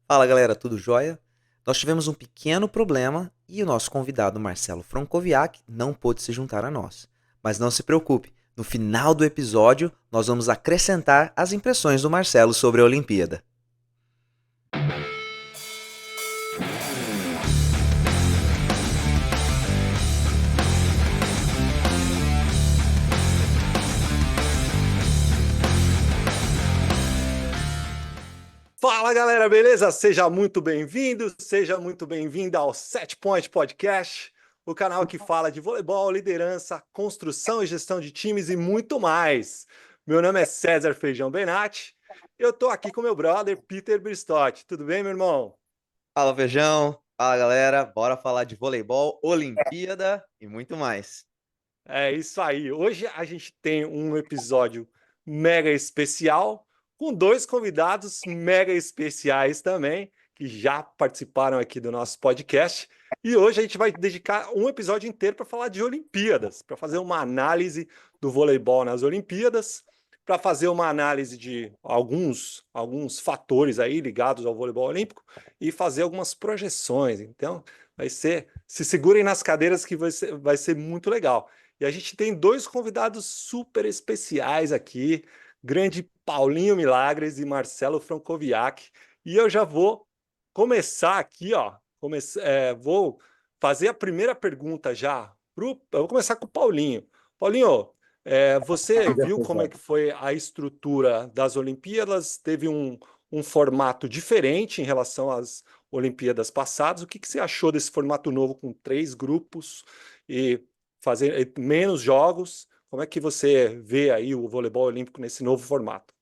Fala galera, tudo jóia? Nós tivemos um pequeno problema e o nosso convidado Marcelo Francoviac não pôde se juntar a nós. Mas não se preocupe, no final do episódio nós vamos acrescentar as impressões do Marcelo sobre a Olimpíada. Fala galera, beleza? Seja muito bem-vindo, seja muito bem-vinda ao Set Point Podcast, o canal que fala de voleibol, liderança, construção e gestão de times e muito mais. Meu nome é César Feijão Benatti, eu tô aqui com meu brother Peter Bristotti. Tudo bem, meu irmão? Fala Feijão, fala galera, bora falar de voleibol, Olimpíada e muito mais. É isso aí. Hoje a gente tem um episódio mega especial com dois convidados mega especiais também, que já participaram aqui do nosso podcast. E hoje a gente vai dedicar um episódio inteiro para falar de Olimpíadas, para fazer uma análise do voleibol nas Olimpíadas, para fazer uma análise de alguns fatores aí ligados ao voleibol olímpico e fazer algumas projeções. Então, se segurem nas cadeiras que vai ser muito legal. E a gente tem dois convidados super especiais aqui, grande Paulinho Milagres e Marcelo Francoviac. E eu já vou começar aqui, ó. Vou fazer a primeira pergunta já. Eu vou começar com o Paulinho. Paulinho, você Diga, viu como é Feijão. que foi a estrutura das Olimpíadas? Teve um formato diferente em relação às Olimpíadas passadas. O que você achou desse formato novo com três grupos? E fazer menos jogos. Como é que você vê aí o voleibol olímpico nesse novo formato?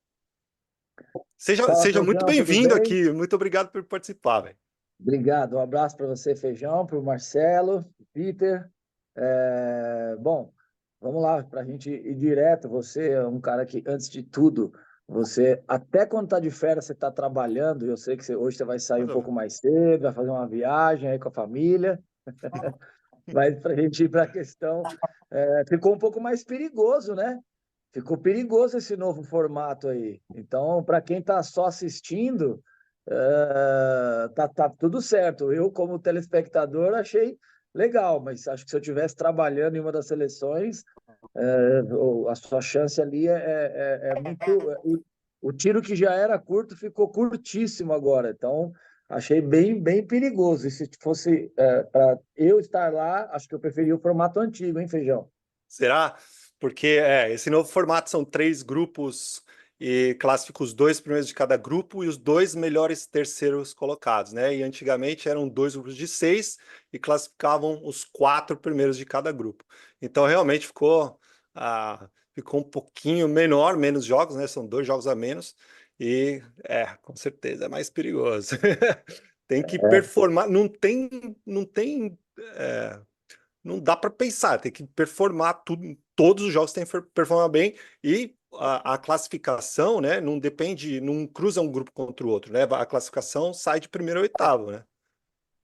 Fala, Seja muito Feijão, tudo bem-vindo bem? aqui. Muito obrigado por participar, velho. Obrigado. Um abraço para você, Feijão, para o Marcelo, Peter. Bom, vamos lá, para a gente ir direto. Você é um cara que, antes de tudo, você, até quando está de férias, você está trabalhando. Eu sei que hoje você vai sair um Manda pouco ver. mais cedo, vai fazer uma viagem aí com a família. Mas para a gente ir para a questão, ficou um pouco mais perigoso, né? Ficou perigoso esse novo formato aí. Então, para quem está só assistindo, tá tudo certo. Eu, como telespectador, achei legal, mas acho que se eu estivesse trabalhando em uma das seleções, a sua chance ali é muito. O tiro que já era curto ficou curtíssimo agora. Então, achei bem perigoso. E se fosse para eu estar lá, acho que eu preferia o formato antigo, hein, Feijão? Será? Porque esse novo formato são três grupos e classifica os dois primeiros de cada grupo e os dois melhores terceiros colocados, né? E antigamente eram dois grupos de seis e classificavam os quatro primeiros de cada grupo. Então realmente ficou um pouquinho menor, menos jogos, né? São dois jogos a menos e com certeza é mais perigoso. Tem que performar, é, não dá para pensar, tem que performar tudo, todos os jogos tem que performar bem e a classificação, né, não depende, não cruza um grupo contra o outro, né? A classificação sai de primeiro a oitavo, né?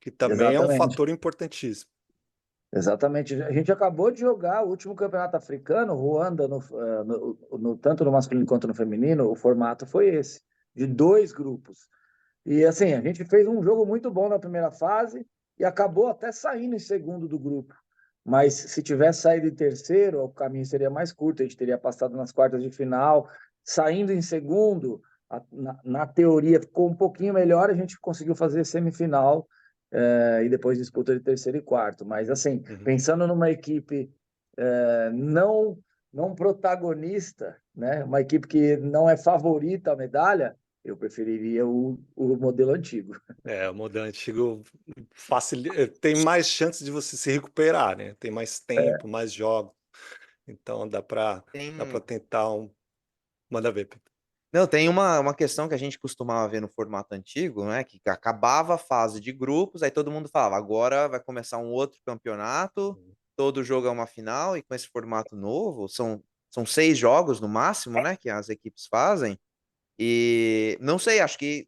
Que também é um Exatamente. fator importantíssimo. Exatamente. A gente acabou de jogar o último campeonato africano, Ruanda, tanto no masculino quanto no feminino, o formato foi esse, de dois grupos. E assim, a gente fez um jogo muito bom na primeira fase e acabou até saindo em segundo do grupo. Mas se tivesse saído em terceiro, o caminho seria mais curto, a gente teria passado nas quartas de final. Saindo em segundo, na teoria ficou um pouquinho melhor, a gente conseguiu fazer semifinal e depois disputa de terceiro e quarto. Mas assim, Uhum. pensando numa equipe não protagonista, né? Uma equipe que não é favorita à medalha, eu preferiria o modelo antigo. O modelo antigo tem mais chances de você se recuperar, né? Tem mais tempo, mais jogos, então dá para Tem, tentar manda ver. Pedro. não, tem uma questão que a gente costumava ver no formato antigo, né? Que acabava a fase de grupos, aí todo mundo falava, agora vai começar um outro campeonato, todo jogo é uma final, e com esse formato novo, são 6 jogos no máximo, né? Que as equipes fazem. E não sei, acho que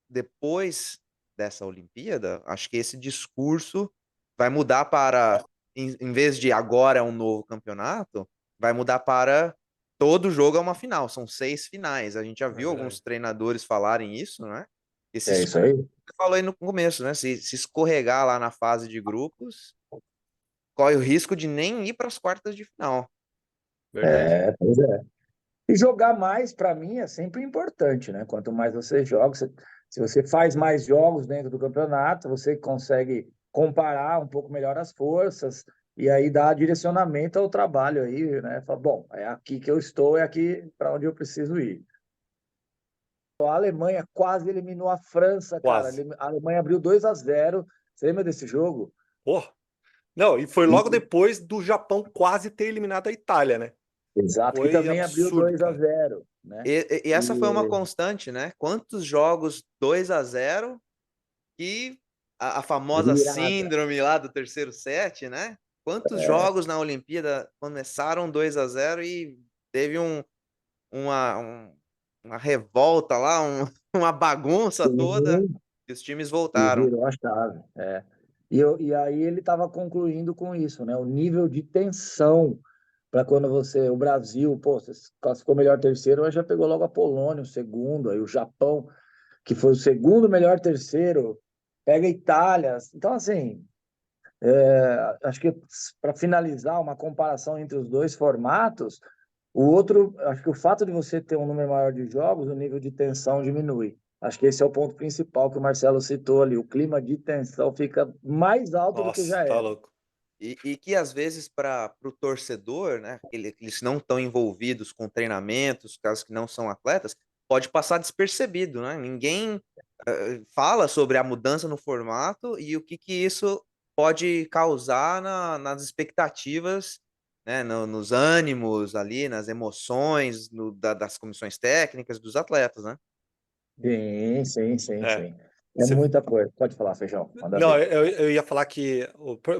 depois dessa Olimpíada, acho que esse discurso vai mudar para, em vez de agora é um novo campeonato, vai mudar para todo jogo é uma final, são 6 finais. A gente já É viu verdade. alguns treinadores falarem isso, né? E É isso aí. você falou aí no começo, né? Se escorregar lá na fase de grupos, corre o risco de nem ir para as quartas de final. Verdade. Pois é. E jogar mais, para mim, é sempre importante, né? Quanto mais você joga, se você faz mais jogos dentro do campeonato, você consegue comparar um pouco melhor as forças e aí dar direcionamento ao trabalho aí, né? Fala, bom, é aqui que eu estou, é aqui para onde eu preciso ir. A Alemanha quase eliminou a França, cara. Quase. A Alemanha abriu 2-0. Você lembra desse jogo? Oh, não, e foi logo E- depois do Japão quase ter eliminado a Itália, né? Exato, que Foi também abriu absurdo, dois a cara. zero, né? E essa foi uma E constante, né? Quantos jogos 2-0 e a famosa virada. síndrome lá do terceiro set, né? Quantos jogos na Olimpíada começaram 2-0 e teve uma, um- uma revolta lá, uma bagunça toda, Sim, e os times e voltaram. virou a chave. E aí ele estava concluindo com isso, né? O nível de tensão para quando o Brasil, pô, você classificou melhor terceiro, mas já pegou logo a Polônia, o segundo, aí o Japão, que foi o segundo melhor terceiro, pega a Itália. Então, assim, acho que para finalizar uma comparação entre os dois formatos, o outro, acho que o fato de você ter um número maior de jogos, o nível de tensão diminui. Acho que esse é o ponto principal que o Marcelo citou ali. O clima de tensão fica mais alto do que Nossa, já tá era. louco. E que às vezes para o torcedor, né, eles não estão envolvidos com treinamentos, casos que não são atletas, pode passar despercebido, né? Ninguém fala sobre a mudança no formato e o que isso pode causar nas expectativas, né, nos ânimos ali, nas emoções das comissões técnicas dos atletas, né? Sim, sim, sim, É. sim. É muita coisa. Pode falar, Feijão. Manda Não, ver. eu ia falar que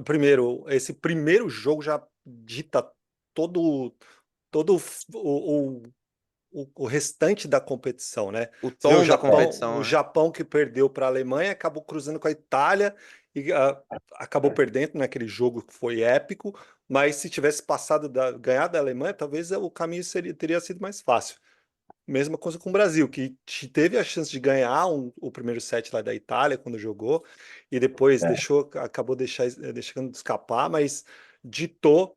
primeiro, esse primeiro jogo já dita todo o restante da competição, né? O Você vê tom da competição, O né? Japão que perdeu para a Alemanha, acabou cruzando com a Itália e acabou perdendo naquele jogo que foi épico, mas se tivesse ganhado da Alemanha, talvez o caminho teria sido mais fácil. Mesma coisa com o Brasil, que teve a chance de ganhar o primeiro set lá da Itália quando jogou, e depois É, acabou deixando de escapar, mas ditou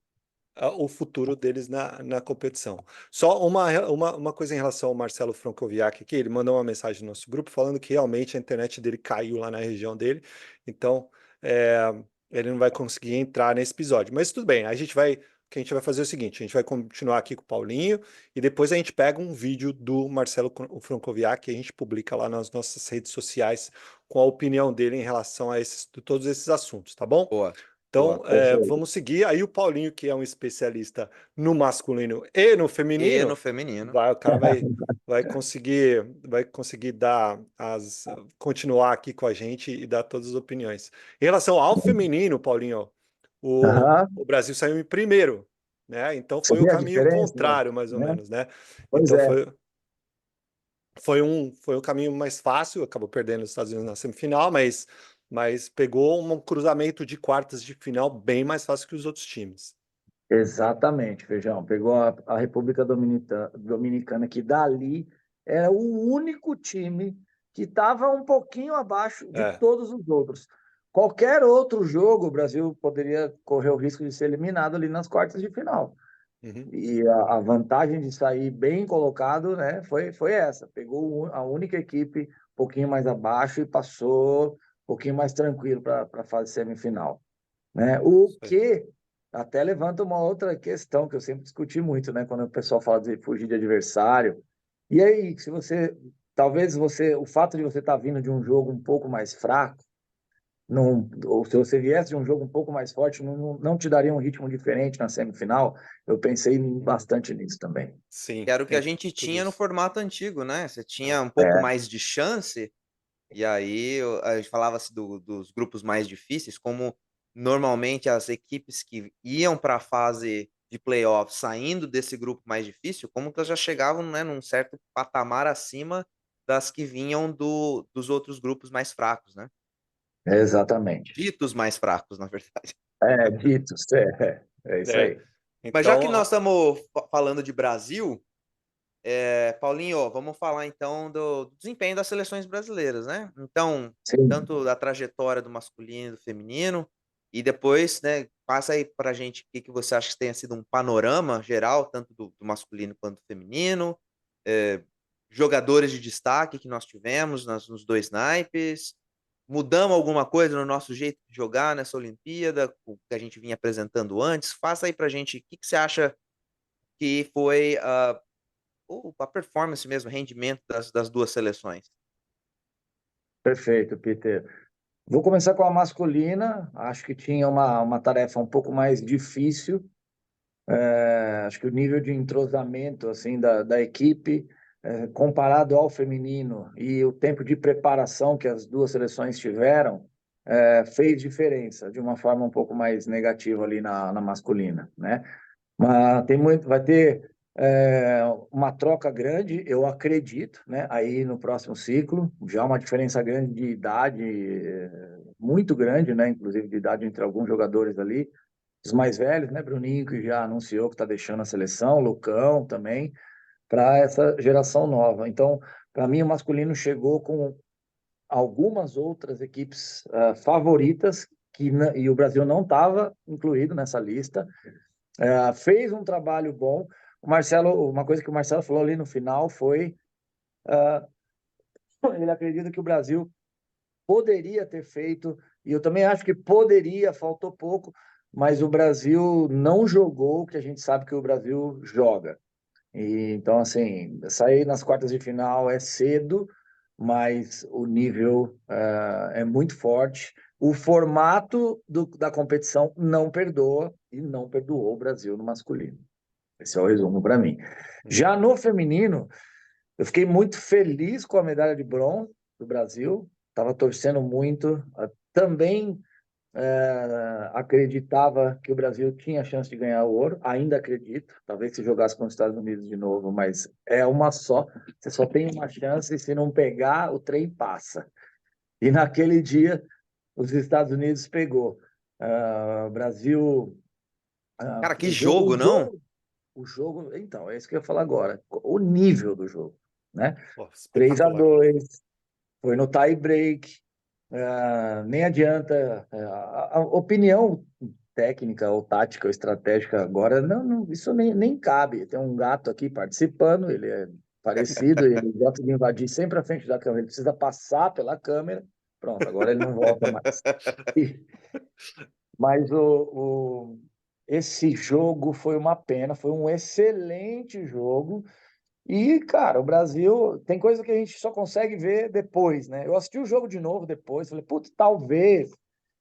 o futuro deles na competição. Só uma coisa em relação ao Marcelo Francoviac aqui, ele mandou uma mensagem no nosso grupo falando que realmente a internet dele caiu lá na região dele, então é, ele não vai conseguir entrar nesse episódio. Mas tudo bem, o que a gente vai fazer é o seguinte, a gente vai continuar aqui com o Paulinho e depois a gente pega um vídeo do Marcelo Francoviac e a gente publica lá nas nossas redes sociais com a opinião dele em relação a todos esses assuntos, tá bom? Boa, Então, boa. perfeito. vamos seguir. Aí o Paulinho, que é um especialista no masculino e no E no feminino, feminino. o cara vai conseguir continuar aqui com a gente e dar todas as opiniões. Em relação ao feminino, Paulinho, Aham. o Brasil saiu em primeiro, né? Então Você foi o vê a caminho diferença, contrário, mais ou né? menos, né? Pois Então é, foi um caminho mais fácil, acabou perdendo os Estados Unidos na semifinal, mas pegou um cruzamento de quartas de final bem mais fácil que os outros times. exatamente, Feijão. Pegou a República Dominicana, que dali era o único time que estava um pouquinho abaixo de É. todos os outros. Qualquer outro jogo, o Brasil poderia correr o risco de ser eliminado ali nas quartas de final. Uhum. E a vantagem de sair bem colocado, né, foi essa. Pegou a única equipe um pouquinho mais abaixo e passou um pouquinho mais tranquilo para a fase semifinal, né? O Isso aí. que até levanta uma outra questão que eu sempre discuti muito, né, quando o pessoal fala de fugir de adversário. E aí, se você, talvez o fato de você estar vindo de um jogo um pouco mais fraco, não, ou se você viesse de um jogo um pouco mais forte, não te daria um ritmo diferente na semifinal? Eu pensei Uhum. bastante nisso também. Que Sim, era o que a tem gente tudo tinha no isso. formato antigo, né? Você tinha É. um pouco mais de chance, e aí a gente falava-se dos grupos mais difíceis, como normalmente as equipes que iam para a fase de playoff saindo desse grupo mais difícil, como que elas já chegavam, né, num certo patamar acima das que vinham dos outros grupos mais fracos, né? Exatamente. Ditos mais fracos, na verdade. Ditos, é isso É. aí. Mas já que Então, nós estamos falando de Brasil, Paulinho, vamos falar então do desempenho das seleções brasileiras, né? Então, Sim, tanto da trajetória do masculino e do feminino, e depois, né, passa aí pra gente o que que você acha que tenha sido um panorama geral, tanto do masculino quanto do feminino, é, jogadores de destaque que nós tivemos nos dois naipes, mudamos alguma coisa no nosso jeito de jogar nessa Olimpíada, o que a gente vinha apresentando antes. Faça aí pra gente o que que você acha que foi a performance mesmo, o rendimento das duas seleções. perfeito, Peter. Vou começar com a masculina. Acho que tinha uma tarefa um pouco mais difícil. Acho que o nível de entrosamento assim da equipe, comparado ao feminino e o tempo de preparação que as duas seleções tiveram, fez diferença de uma forma um pouco mais negativa ali na masculina, né? Mas vai ter uma troca grande, eu acredito, né? Aí no próximo ciclo, já uma diferença grande de idade, muito grande, né? Inclusive de idade entre alguns jogadores ali, os mais velhos, né? Bruninho, que já anunciou que está deixando a seleção, Lucão também, para essa geração nova. Então, para mim, o masculino chegou com algumas outras equipes favoritas, e o Brasil não estava incluído nessa lista. Fez um trabalho bom. Uma coisa que o Marcelo falou ali no final foi, ele acredita que o Brasil poderia ter feito, e eu também acho que poderia, faltou pouco, mas o Brasil não jogou o que a gente sabe que o Brasil joga. E, então, assim, sair nas quartas de final é cedo, mas o nível é muito forte. O formato da competição não perdoa e não perdoou o Brasil no masculino. Esse é o resumo para mim. Já no feminino, eu fiquei muito feliz com a medalha de bronze do Brasil. Estava torcendo muito. Também acreditava que o Brasil tinha chance de ganhar o ouro. Ainda acredito. Talvez se jogasse com os Estados Unidos de novo, mas é uma só. Você só tem uma chance e se não pegar, o trem passa. E naquele dia, os Estados Unidos pegou. O Brasil. Cara, que O jogo, não? jogo, então, é isso que eu ia falar agora. O nível do jogo, né? Pô, 3 a espetacular. 2 foi no tie break. Nem adianta. A opinião técnica ou tática ou estratégica agora, isso nem cabe. Tem um gato aqui participando, ele é parecido, ele gosta de invadir sempre a frente da câmera, ele precisa passar pela câmera. Pronto, agora ele não volta mais. Mas esse jogo foi uma pena, foi um excelente jogo. E, cara, o Brasil tem coisa que a gente só consegue ver depois, né? Eu assisti o jogo de novo depois, falei, putz, talvez,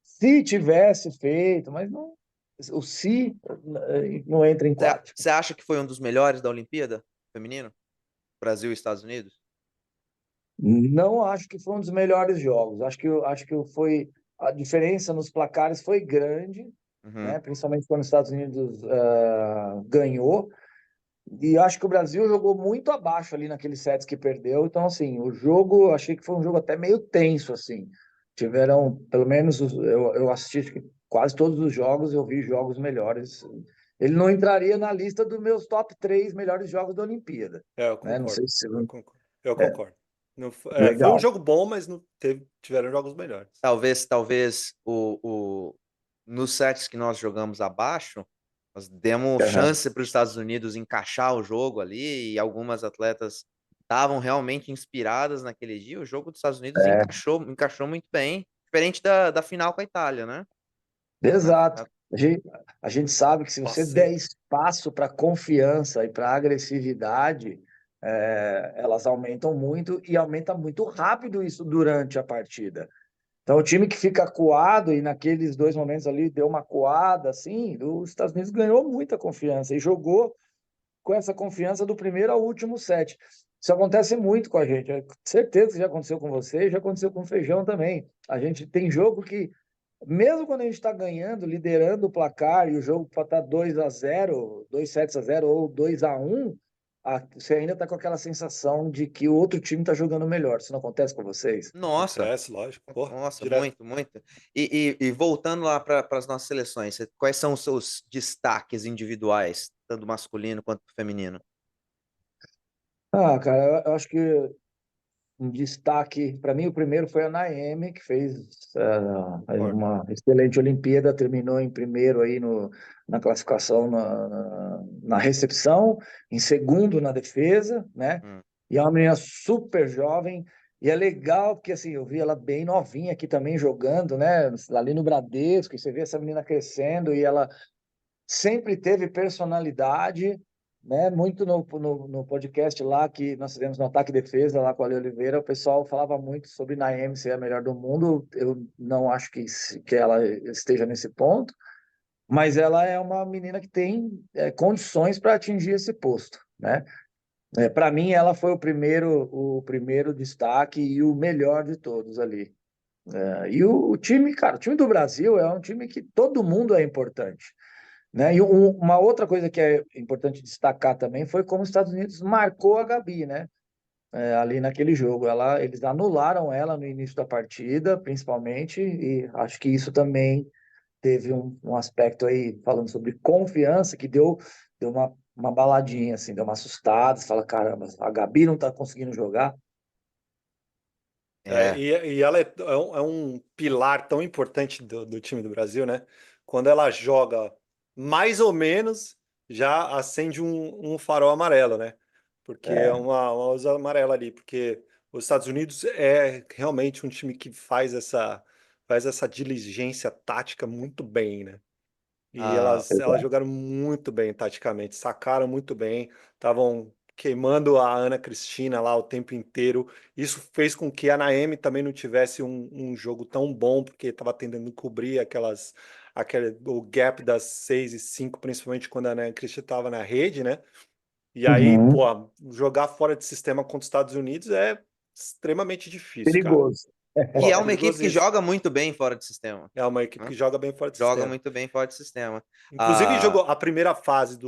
se tivesse feito, mas não, o se não entra em quadro. Você acha que foi um dos melhores da Olimpíada feminino? Brasil e Estados Unidos? Não acho que foi um dos melhores jogos. Acho que foi a diferença nos placares foi grande, Uhum. né? Principalmente quando os Estados Unidos ganhou. E acho que o Brasil jogou muito abaixo ali naqueles sets que perdeu. Então, assim, o jogo, achei que foi um jogo até meio tenso, assim. Tiveram, pelo menos, eu assisti acho que quase todos os jogos, eu vi jogos melhores. Ele não entraria na lista dos meus top 3 melhores jogos da Olimpíada, Eu né? Não concordo. sei se... Eu concordo. Eu É, concordo. Não, foi um legal. jogo bom, mas não tiveram jogos melhores. Talvez nos sets que nós jogamos abaixo, nós demos Aham. chance para os Estados Unidos encaixar o jogo ali e algumas atletas estavam realmente inspiradas naquele dia. O jogo dos Estados Unidos É, encaixou muito bem, diferente da final com a Itália, né? exato. A gente sabe que se você der Passei. espaço para confiança e para agressividade, elas aumentam muito e aumenta muito rápido isso durante a partida. Então, o time que fica acuado e naqueles 2 momentos ali deu uma acuada, assim, os Estados Unidos ganhou muita confiança e jogou com essa confiança do primeiro ao último set. Isso acontece muito com a gente. Certeza que já aconteceu com você e já aconteceu com o Feijão também. A gente tem jogo que mesmo quando a gente está ganhando, liderando o placar e o jogo pode estar 2-0, 2 sets a 0 ou 2-1, você ainda está com aquela sensação de que o outro time está jogando melhor. Isso não acontece com vocês? Nossa, Acontece, lógico. Pô, nossa, direto. muito, muito. E voltando lá para as nossas seleções, quais são os seus destaques individuais, tanto masculino quanto feminino? Ah, cara, eu acho que um destaque, para mim, o primeiro foi a Naemi, que fez Concordo. uma excelente Olimpíada, terminou em primeiro aí na classificação na recepção, em segundo na defesa, né? Hum. E é uma menina super jovem, e é legal, porque assim, eu vi ela bem novinha aqui também jogando, né? Ali no Bradesco, e você vê essa menina crescendo, e ela sempre teve personalidade, né? Muito no podcast lá que nós fizemos no Ataque e Defesa lá com a Ale Oliveira, o pessoal falava muito sobre Naemi ser a melhor do mundo. Eu não acho que ela esteja nesse ponto, mas ela é uma menina que tem condições para atingir esse posto, né? Para mim, ela foi o primeiro destaque e o melhor de todos ali. E o time, cara, o time do Brasil é um time que todo mundo é importante, né? E uma outra coisa que é importante destacar também foi como os Estados Unidos marcou a Gabi, né? Ali naquele jogo. Eles anularam ela no início da partida, principalmente, e acho que isso também teve um aspecto aí, falando sobre confiança, que deu uma baladinha, assim, deu uma assustada. Você fala, caramba, a Gabi não tá conseguindo jogar. É, E ela é um pilar tão importante do time do Brasil, né? Quando ela joga mais ou menos, já acende um farol amarelo, né? Porque é É, uma luz amarela ali, porque os Estados Unidos é realmente um time que faz essa diligência tática muito bem, né? E elas exato. jogaram muito bem taticamente, sacaram muito bem, estavam queimando a Ana Cristina lá o tempo inteiro. Isso fez com que a Naemi também não tivesse um jogo tão bom, porque estava tentando cobrir o gap das 6 e 5, principalmente quando a Ana Cristina estava na rede, né? E aí, pô, Uhum. jogar fora de sistema contra os Estados Unidos é extremamente difícil, cara. Perigoso. Pô, e é uma equipe que perigosíssimo. joga muito bem fora de sistema, É uma equipe né? que joga bem fora de Joga sistema. muito bem fora de sistema. Inclusive, Ah, jogou a primeira fase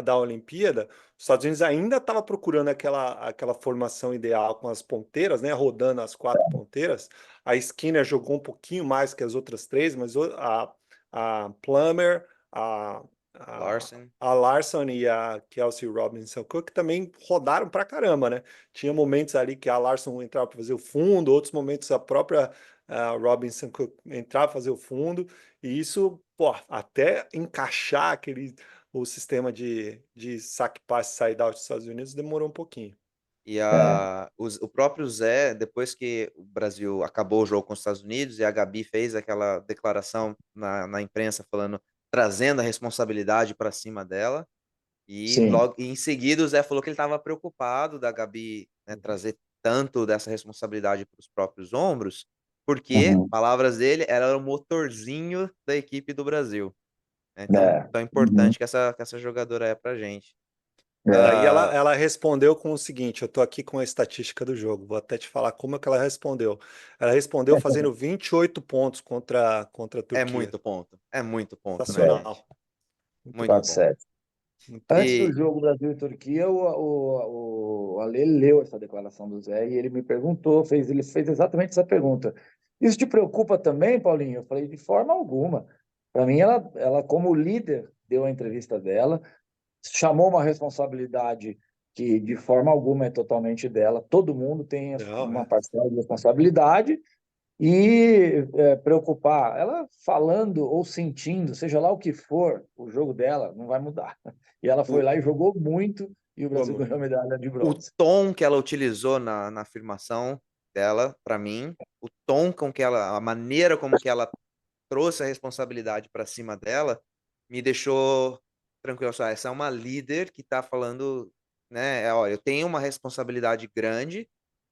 da Olimpíada. Os Estados Unidos ainda estava procurando aquela formação ideal com as ponteiras, né? Rodando as 4 ponteiras. A Skinner jogou um pouquinho mais que as outras três, mas a Plummer, a, a, Larson. a Larson e a Kelsey Robinson Cook também rodaram pra caramba, né? Tinha momentos ali que a Larson entrava para fazer o fundo, outros momentos a própria Robinson Cook entrava para fazer o fundo. E isso, pô, até encaixar o sistema de saque, passe, side out dos Estados Unidos demorou um pouquinho. E É, o próprio Zé, depois que o Brasil acabou o jogo com os Estados Unidos e a Gabi fez aquela declaração na imprensa falando, trazendo a responsabilidade para cima dela, e sim. logo em seguida o Zé falou que ele estava preocupado da Gabi, né, trazer tanto dessa responsabilidade para os próprios ombros, porque, Uhum. palavras dele, ela era o motorzinho da equipe do Brasil, né? Então, É. tão Uhum. importante que essa jogadora é pra gente. E É. ela, Ah, ela respondeu com o seguinte: eu tô aqui com a estatística do jogo, vou até te falar como é que ela respondeu. Ela respondeu fazendo 28 pontos contra a Turquia. é muito ponto, né, gente? Sensacional. Muito Muito bom. 4 bom. 7. Muito bom. Antes do E jogo Brasil e Turquia, o Ale leu essa declaração do Zé e ele me perguntou, ele fez exatamente essa pergunta. Isso te preocupa também, Paulinho? Eu falei, de forma alguma. Para mim, ela, como líder, deu a entrevista dela, chamou uma responsabilidade que, de forma alguma, é totalmente dela. Todo mundo tem Não, uma é. parcela de responsabilidade. E preocupar, ela falando ou sentindo, seja lá o que for, o jogo dela não vai mudar. E ela foi o, lá e jogou muito, e o Brasil Vamos. ganhou a medalha de o bronze. tom que ela utilizou na afirmação dela, pra mim, o tom com que ela, a maneira como que ela trouxe a responsabilidade pra cima dela, me deixou tranquilo. Só, essa é uma líder que tá falando, né? Olha, eu tenho uma responsabilidade grande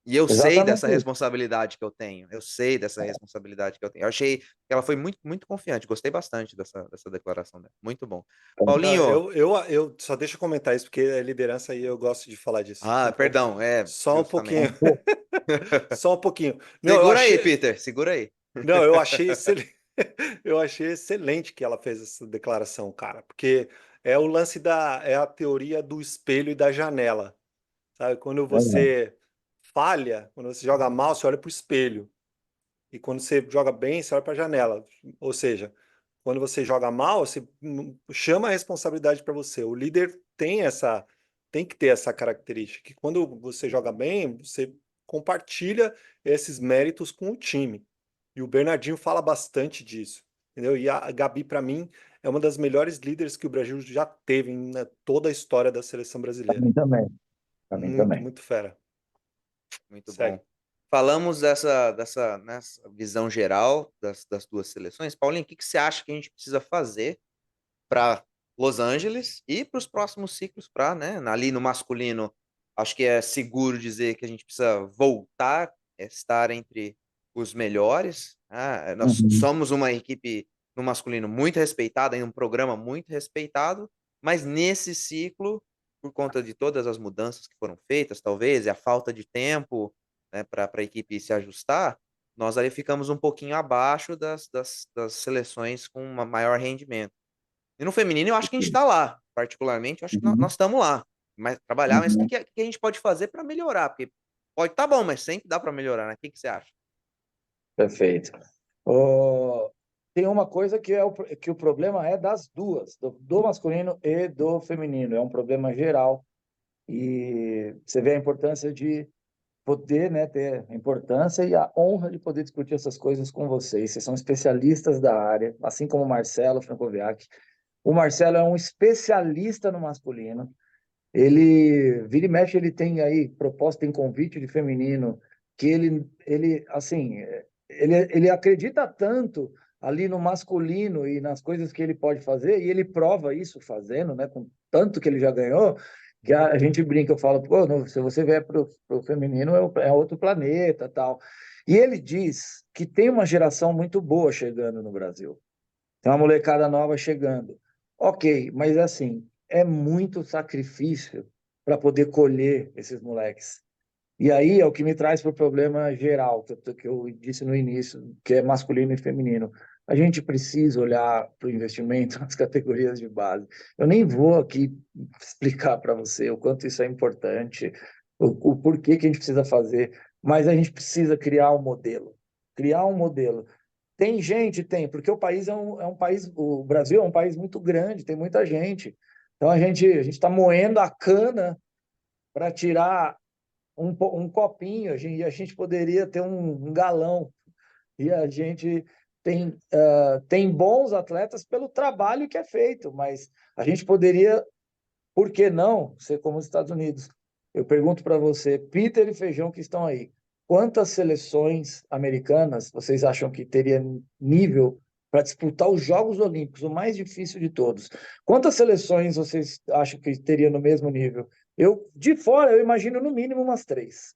e eu sei dessa Exatamente isso. responsabilidade que eu tenho. Eu sei dessa responsabilidade que eu tenho. Eu achei que ela foi muito, muito confiante. Gostei bastante dessa declaração dela. Muito bom. Não, Paulinho, eu só deixa eu comentar isso, porque é liderança e eu gosto de falar disso. perdão, Só um pouquinho. justamente. Só um pouquinho. Não, eu Segura aí, achei. Peter, segura aí. Não, eu achei excelente. Eu achei excelente que ela fez essa declaração, cara, porque é o lance é a teoria do espelho e da janela, sabe? Quando É, você falha, quando você joga mal, você olha para o espelho. E quando você joga bem, você olha para a janela. Ou seja, quando você joga mal, você chama a responsabilidade para você. O líder tem tem que ter essa característica, que quando você joga bem, você compartilha esses méritos com o time. E o Bernardinho fala bastante disso, entendeu? E a Gabi, para mim, é uma das melhores líderes que o Brasil já teve em toda a história da seleção Para brasileira. mim também. Para mim Muito, também. muito fera. Muito Segue. bom. Falamos nessa visão geral das duas seleções. Paulinho, o que você acha que a gente precisa fazer para Los Angeles e para os próximos ciclos, para, né, ali no masculino, acho que é seguro dizer que a gente precisa voltar a estar entre os melhores. Nós Uhum. somos uma equipe no masculino muito respeitada, em um programa muito respeitado, mas nesse ciclo, por conta de todas as mudanças que foram feitas, talvez, e a falta de tempo, né, para a equipe se ajustar, nós ali ficamos um pouquinho abaixo das seleções com um maior rendimento. E no feminino eu acho que a gente está lá, particularmente, eu acho que nós Uhum. estamos lá. Mas trabalhar, mas o Uhum. que a gente pode fazer para melhorar? Porque pode estar bom, mas sempre dá para melhorar, né? O que você acha? Perfeito. Tem uma coisa que o problema é das duas, do masculino e do feminino. É um problema geral. E você vê a importância de poder, né, ter a importância e a honra de poder discutir essas coisas com vocês. Vocês são especialistas da área, assim como o Marcelo Francoviac. O Marcelo é um especialista no masculino. Ele, vira e mexe, ele tem aí proposta em convite de feminino, que ele assim, ele acredita tanto ali no masculino e nas coisas que ele pode fazer, e ele prova isso fazendo, né, com tanto que ele já ganhou, que a gente brinca, eu falo, pô, se você vier para o feminino, é outro planeta, tal. E ele diz que tem uma geração muito boa chegando no Brasil. Tem uma molecada nova chegando. Ok, mas assim, é muito sacrifício para poder colher esses moleques. E aí é o que me traz para o problema geral, que eu disse no início, que é masculino e feminino. A gente precisa olhar para o investimento nas categorias de base. Eu nem vou aqui explicar para você o quanto isso é importante, o porquê que a gente precisa fazer, mas a gente precisa criar um modelo. Criar um modelo. Tem gente, tem, porque o país é um país, o Brasil é um país muito grande, tem muita gente. Então a gente está moendo a cana para tirar um copinho, e a gente poderia ter um galão. E a gente tem bons atletas pelo trabalho que é feito, mas a gente poderia, por que não, ser como os Estados Unidos? Eu pergunto para você, Peter e Feijão que estão aí, quantas seleções americanas vocês acham que teria nível para disputar os Jogos Olímpicos, o mais difícil de todos? Quantas seleções vocês acham que teria no mesmo nível? De fora, eu imagino no mínimo umas 3.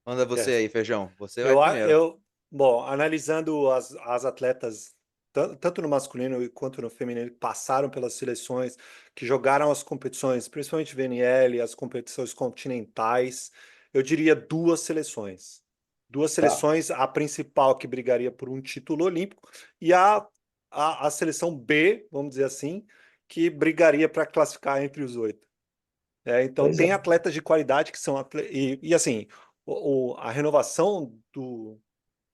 Manda É. você aí, Feijão. Você vai Eu, primeiro. eu, bom, analisando as atletas, tanto no masculino quanto no feminino, que passaram pelas seleções, que jogaram as competições, principalmente VNL, as competições continentais, eu diria duas seleções. Duas Tá, seleções, a principal que brigaria por um título olímpico e a seleção B, vamos dizer assim, que brigaria para classificar entre os 8. Então, pois é. tem atletas de qualidade que são. E assim, a renovação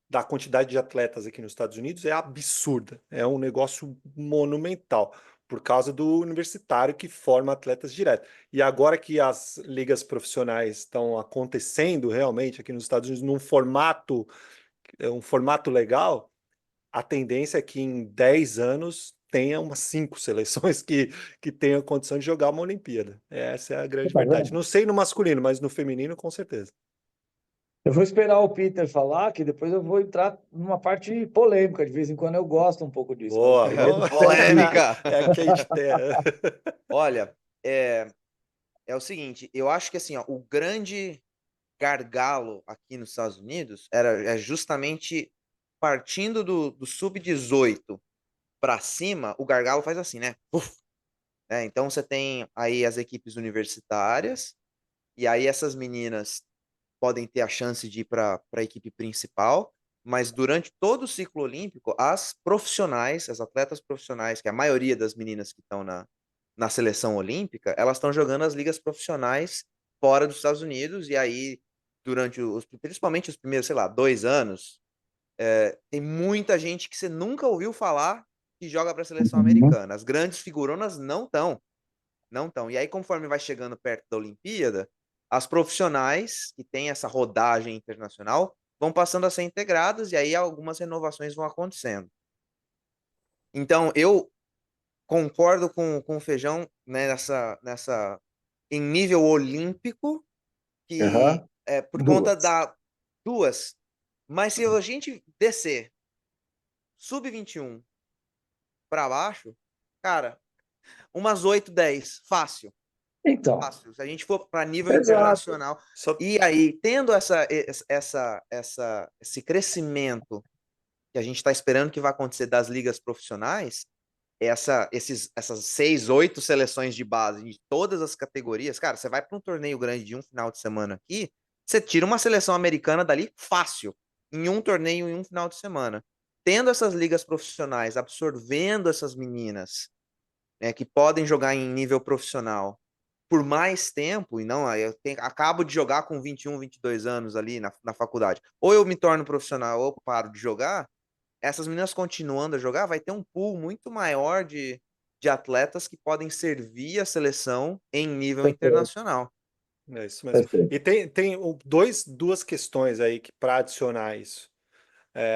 da quantidade de atletas aqui nos Estados Unidos é absurda. É um negócio monumental, por causa do universitário que forma atletas direto. E agora que as ligas profissionais estão acontecendo realmente aqui nos Estados Unidos num formato, um formato legal, a tendência é que em 10 anos tenha umas 5 seleções que tenham condição de jogar uma Olimpíada. Essa é a Você grande tá verdade. vendo? Não sei no masculino, mas no feminino, com certeza. Eu vou esperar o Peter falar, que depois eu vou entrar numa parte polêmica. De vez em quando eu gosto um pouco disso, para não Boa, perder do vamos... polêmico. Polêmica! é que a gente tem. Olha, é o seguinte, eu acho que assim, ó, o grande gargalo aqui nos Estados Unidos é justamente partindo do sub-18 para cima, o gargalo faz assim, né? Uf, né? Então você tem aí as equipes universitárias, e aí essas meninas podem ter a chance de ir para a equipe principal, mas durante todo o ciclo olímpico, as profissionais, as atletas profissionais, que é a maioria das meninas que estão na seleção olímpica, elas estão jogando as ligas profissionais fora dos Estados Unidos, e aí, principalmente os primeiros, sei lá, 2 anos, tem muita gente que você nunca ouviu falar que joga para a seleção Uhum. americana. As grandes figuronas não estão. Não estão. E aí, conforme vai chegando perto da Olimpíada, as profissionais que têm essa rodagem internacional vão passando a ser integradas e aí algumas renovações vão acontecendo. Então, eu concordo com o Feijão, né, em nível olímpico, que Aham. é por conta Duas. da duas. Mas se a gente descer sub-21 para baixo, cara, umas 8, 10, fácil. Então, Fácil. Se a gente for para nível exato. internacional, Só e aí tendo esse crescimento que a gente está esperando que vai acontecer das ligas profissionais, essas 6, 8 seleções de base de todas as categorias, cara, você vai para um torneio grande de um final de semana aqui, você tira uma seleção americana dali fácil, em um torneio em um final de semana. Tendo essas ligas profissionais, absorvendo essas meninas, né, que podem jogar em nível profissional por mais tempo, e não, acabo de jogar com 21, 22 anos ali na faculdade. Ou eu me torno profissional ou paro de jogar, essas meninas continuando a jogar, vai ter um pool muito maior de atletas que podem servir a seleção em nível Perfeito, internacional. é isso mesmo. perfeito. E tem duas questões aí que para adicionar isso.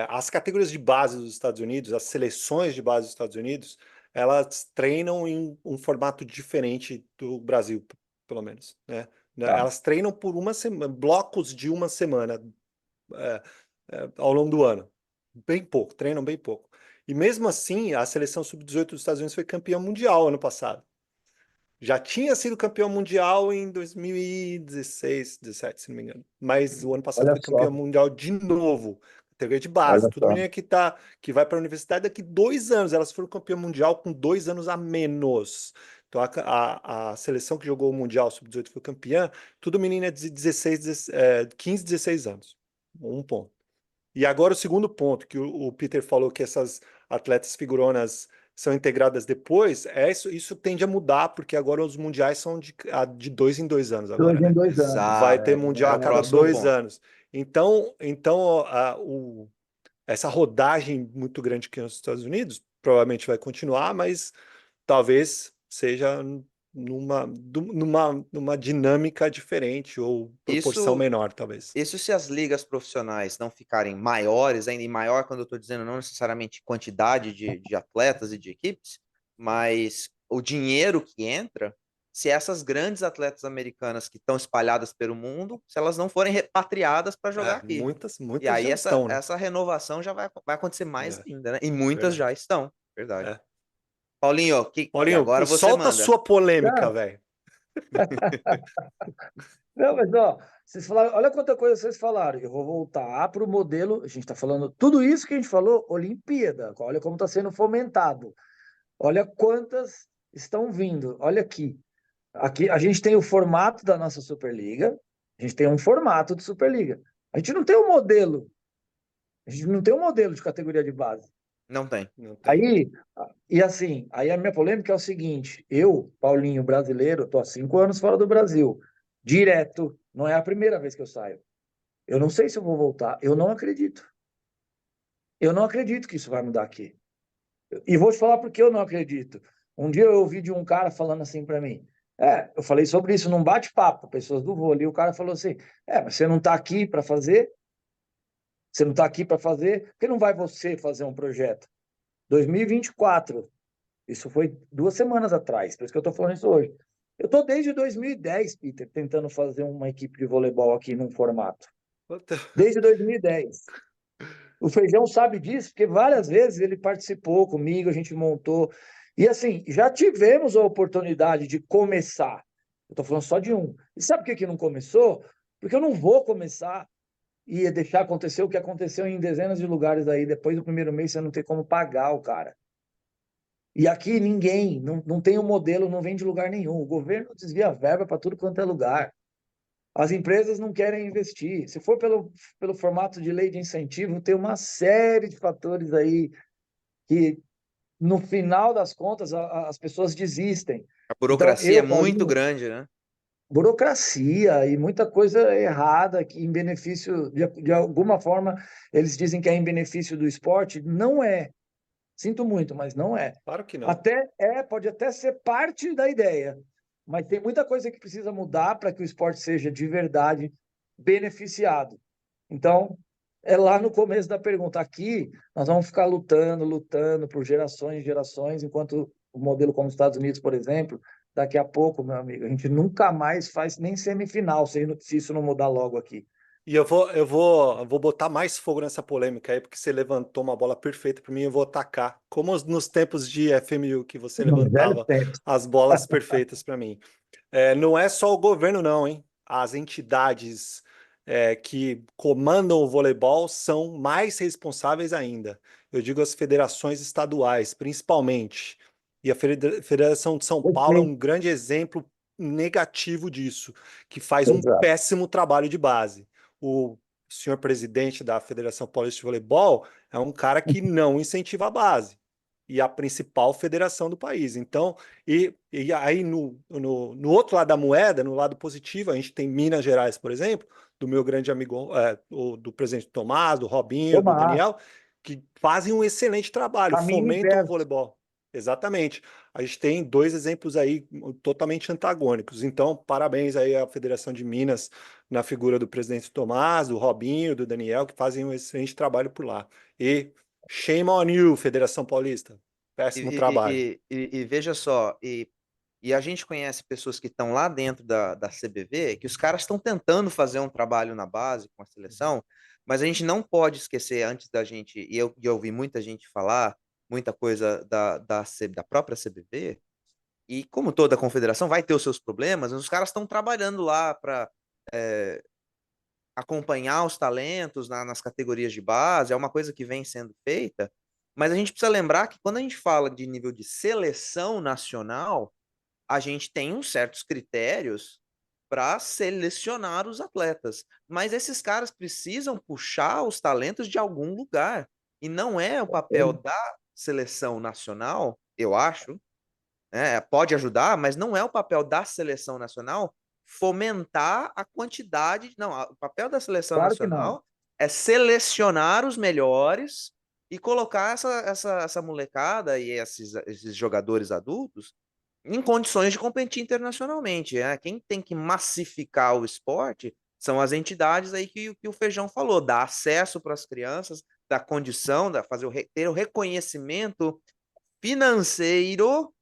As categorias de base dos Estados Unidos, as seleções de base dos Estados Unidos, elas treinam em um formato diferente do Brasil, pelo menos, né? Tá. Elas treinam por uma semana, blocos de uma semana, é, ao longo do ano. Bem pouco, treinam bem pouco. E mesmo assim, a seleção sub-18 dos Estados Unidos foi campeã mundial ano passado. Já tinha sido campeão mundial em 2016, 17, se não me engano. Mas o ano passado Olha foi campeão só, mundial de novo. Categoria de base. olha Tudo só. menina que vai para a universidade daqui 2 anos. Elas foram campeão mundial com 2 anos a menos. Então a seleção que jogou o Mundial Sub-18 foi campeã. Tudo menina de 15, 16 anos. Um ponto. E agora o segundo ponto, que o Peter falou que essas atletas figuronas são integradas depois, isso tende a mudar, porque agora os mundiais são de 2 em 2 anos agora, 2 em 2 anos. vai Exato. ter É mundial a o cada próximo dois ponto. anos. Então essa rodagem muito grande que nos Estados Unidos provavelmente vai continuar, mas talvez seja numa dinâmica diferente ou proporção Isso, menor, talvez. isso se as ligas profissionais não ficarem maiores, ainda e maior quando eu estou dizendo não necessariamente quantidade de atletas e de equipes, mas o dinheiro que entra, se essas grandes atletas americanas que estão espalhadas pelo mundo, se elas não forem repatriadas para jogar aqui. Muitas, E muitas aí já estão, né? essa renovação já vai acontecer mais É, ainda, né? E muitas verdade. já estão, verdade. É. Paulinho, que Paulinho, agora você solta a manda. sua polêmica, Não, velho. não, mas ó, vocês falaram, olha quanta coisa vocês falaram. Eu vou voltar para o modelo. A gente está falando tudo isso que a gente falou, Olimpíada. Olha como está sendo fomentado. Olha quantas estão vindo. Olha aqui. Aqui a gente tem o formato da nossa Superliga. A gente tem um formato de Superliga. A gente não tem um modelo. A gente não tem um modelo de categoria de base. Não tem. Não tem. Aí, e assim, aí a minha polêmica é o seguinte: eu, Paulinho, brasileiro, estou há 5 anos fora do Brasil, direto, não é a primeira vez que eu saio. Eu não sei se eu vou voltar, eu não acredito. Eu não acredito que isso vai mudar aqui. E vou te falar por que eu não acredito. Um dia eu ouvi de um cara falando assim para mim. Eu falei sobre isso num bate-papo, pessoas do vôlei, e o cara falou assim: mas você não está aqui para fazer? Você não está aqui para fazer? Por que não vai você fazer um projeto? 2024. Isso foi 2 semanas atrás, por isso que eu estou falando isso hoje. Eu estou desde 2010, Peter, tentando fazer uma equipe de voleibol aqui num formato. Desde 2010. O Feijão sabe disso, porque várias vezes ele participou comigo, a gente montou. E assim, já tivemos a oportunidade de começar. Eu estou falando só de um. E sabe por que não começou? Porque eu não vou começar e deixar acontecer o que aconteceu em dezenas de lugares aí. Depois do primeiro mês, você não tem como pagar o cara. E aqui ninguém, não tem um modelo, não vem de lugar nenhum. O governo desvia verba para tudo quanto é lugar. As empresas não querem investir. Se for pelo formato de lei de incentivo, tem uma série de fatores aí que, no final das contas, as pessoas desistem. A Então, burocracia é eu, muito Paulinho, grande, né? burocracia e muita coisa errada que em benefício, de alguma forma, eles dizem que é em benefício do esporte. Não é. Sinto muito, mas não é. Claro que não. Pode até ser parte da ideia, mas tem muita coisa que precisa mudar para que o esporte seja de verdade beneficiado. Então, é lá no começo da pergunta. Aqui, nós vamos ficar lutando por gerações e gerações, enquanto o modelo como os Estados Unidos, por exemplo, daqui a pouco, meu amigo, a gente nunca mais faz nem semifinal se isso não mudar logo aqui. E eu vou botar mais fogo nessa polêmica aí, porque você levantou uma bola perfeita para mim, eu vou atacar. Como nos tempos de FMU, que você Nos velhos levantava tempos. as bolas perfeitas para mim. Não é só o governo, não, hein? As entidades que comandam o voleibol são mais responsáveis ainda. Eu digo as federações estaduais, principalmente. E a Federação de São Paulo é Perfeito. um grande exemplo negativo disso, que faz um Exato. péssimo trabalho de base. O senhor presidente da Federação Paulista de Voleibol é um cara que não incentiva a base. E a principal federação do país. Então, e aí no outro lado da moeda, no lado positivo, a gente tem Minas Gerais, por exemplo, do meu grande amigo, do presidente Tomás, do Robinho, do Tomar, Daniel, que fazem um excelente trabalho, caminho fomentam o inverso. voleibol. Exatamente. A gente tem dois exemplos aí totalmente antagônicos. Então, parabéns aí à Federação de Minas, na figura do presidente Tomás, do Robinho, do Daniel, que fazem um excelente trabalho por lá. E shame on you, Federação Paulista. Péssimo trabalho. E veja só, e a gente conhece pessoas que estão lá dentro da CBV, que os caras estão tentando fazer um trabalho na base com a seleção, mas a gente não pode esquecer antes da gente, e eu ouvi muita gente falar, muita coisa da própria CBV, e como toda confederação vai ter os seus problemas, mas os caras estão trabalhando lá para acompanhar os talentos nas categorias de base, é uma coisa que vem sendo feita, mas a gente precisa lembrar que quando a gente fala de nível de seleção nacional, a gente tem uns certos critérios para selecionar os atletas, mas esses caras precisam puxar os talentos de algum lugar, e não é o papel da seleção nacional, eu acho, né? Pode ajudar, mas não é o papel da seleção nacional fomentar a quantidade. Não, o papel da seleção Claro que não. nacional é selecionar os melhores e colocar essa molecada e esses jogadores adultos em condições de competir internacionalmente. Né? Quem tem que massificar o esporte são as entidades aí que o Feijão falou, dar acesso para as crianças, da condição, ter o reconhecimento financeiro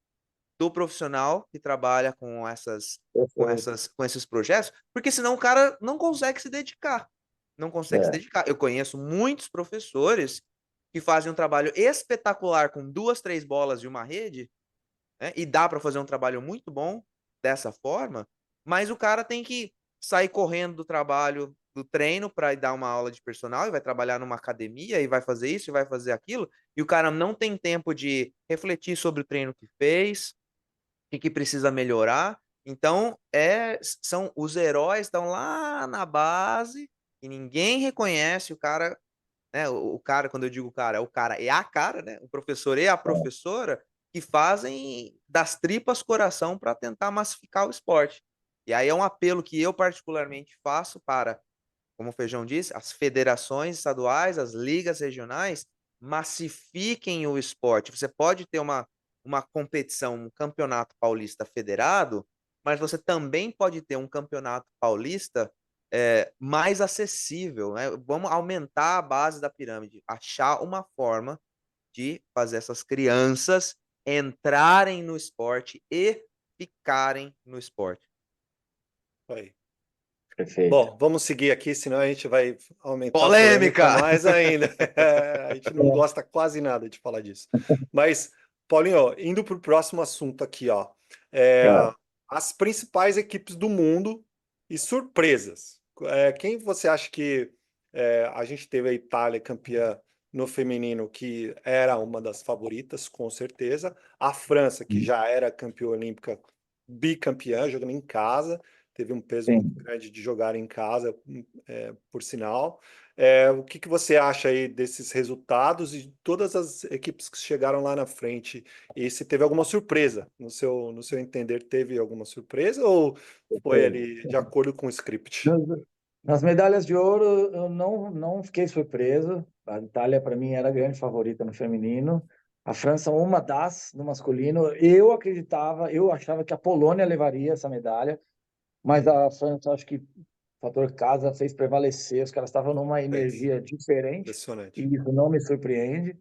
do profissional que trabalha Perfeito. com esses projetos, porque senão o cara não consegue se dedicar. Não consegue se É. dedicar. Eu conheço muitos professores que fazem um trabalho espetacular com 2, 3 bolas de uma rede, né? E dá para fazer um trabalho muito bom dessa forma, mas o cara tem que sair correndo do trabalho, do treino para ir dar uma aula de personal e vai trabalhar numa academia e vai fazer isso e vai fazer aquilo, e o cara não tem tempo de refletir sobre o treino que fez, o que precisa melhorar. Então, são os heróis estão lá na base e ninguém reconhece o cara, né? O cara, quando eu digo cara, é o cara, é a cara, né? O professor e a professora que fazem das tripas coração para tentar massificar o esporte. E aí é um apelo que eu particularmente faço para, como o Feijão disse, as federações estaduais, as ligas regionais, massifiquem o esporte. Você pode ter uma competição, um campeonato paulista federado, mas você também pode ter um campeonato paulista mais acessível. Né? Vamos aumentar a base da pirâmide, achar uma forma de fazer essas crianças entrarem no esporte e ficarem no esporte. Aí. Perfeito. Bom, vamos seguir aqui, senão a gente vai aumentar a polêmica Polêmica! mais ainda. A gente não gosta quase nada de falar disso. Mas, Paulinho, indo para o próximo assunto aqui, ó. É, É. as principais equipes do mundo e surpresas. Quem você acha que a gente teve a Itália campeã no feminino, que era uma das favoritas, com certeza. A França, que já era campeã olímpica, bicampeã, jogando em casa. Teve um peso muito Sim. grande de jogar em casa, por sinal. O que você acha aí desses resultados e todas as equipes que chegaram lá na frente? E se teve alguma surpresa, no seu entender, teve alguma surpresa ou foi Perfeito. ali de acordo com o script? Nas nas medalhas de ouro, eu não fiquei surpreso. A Itália, para mim, era a grande favorita no feminino. A França, uma das, no masculino. Eu achava que a Polônia levaria essa medalha, mas a França, acho que o fator casa fez prevalecer. Os caras estavam numa Fez. energia diferente, Impressionante. e isso não me surpreende.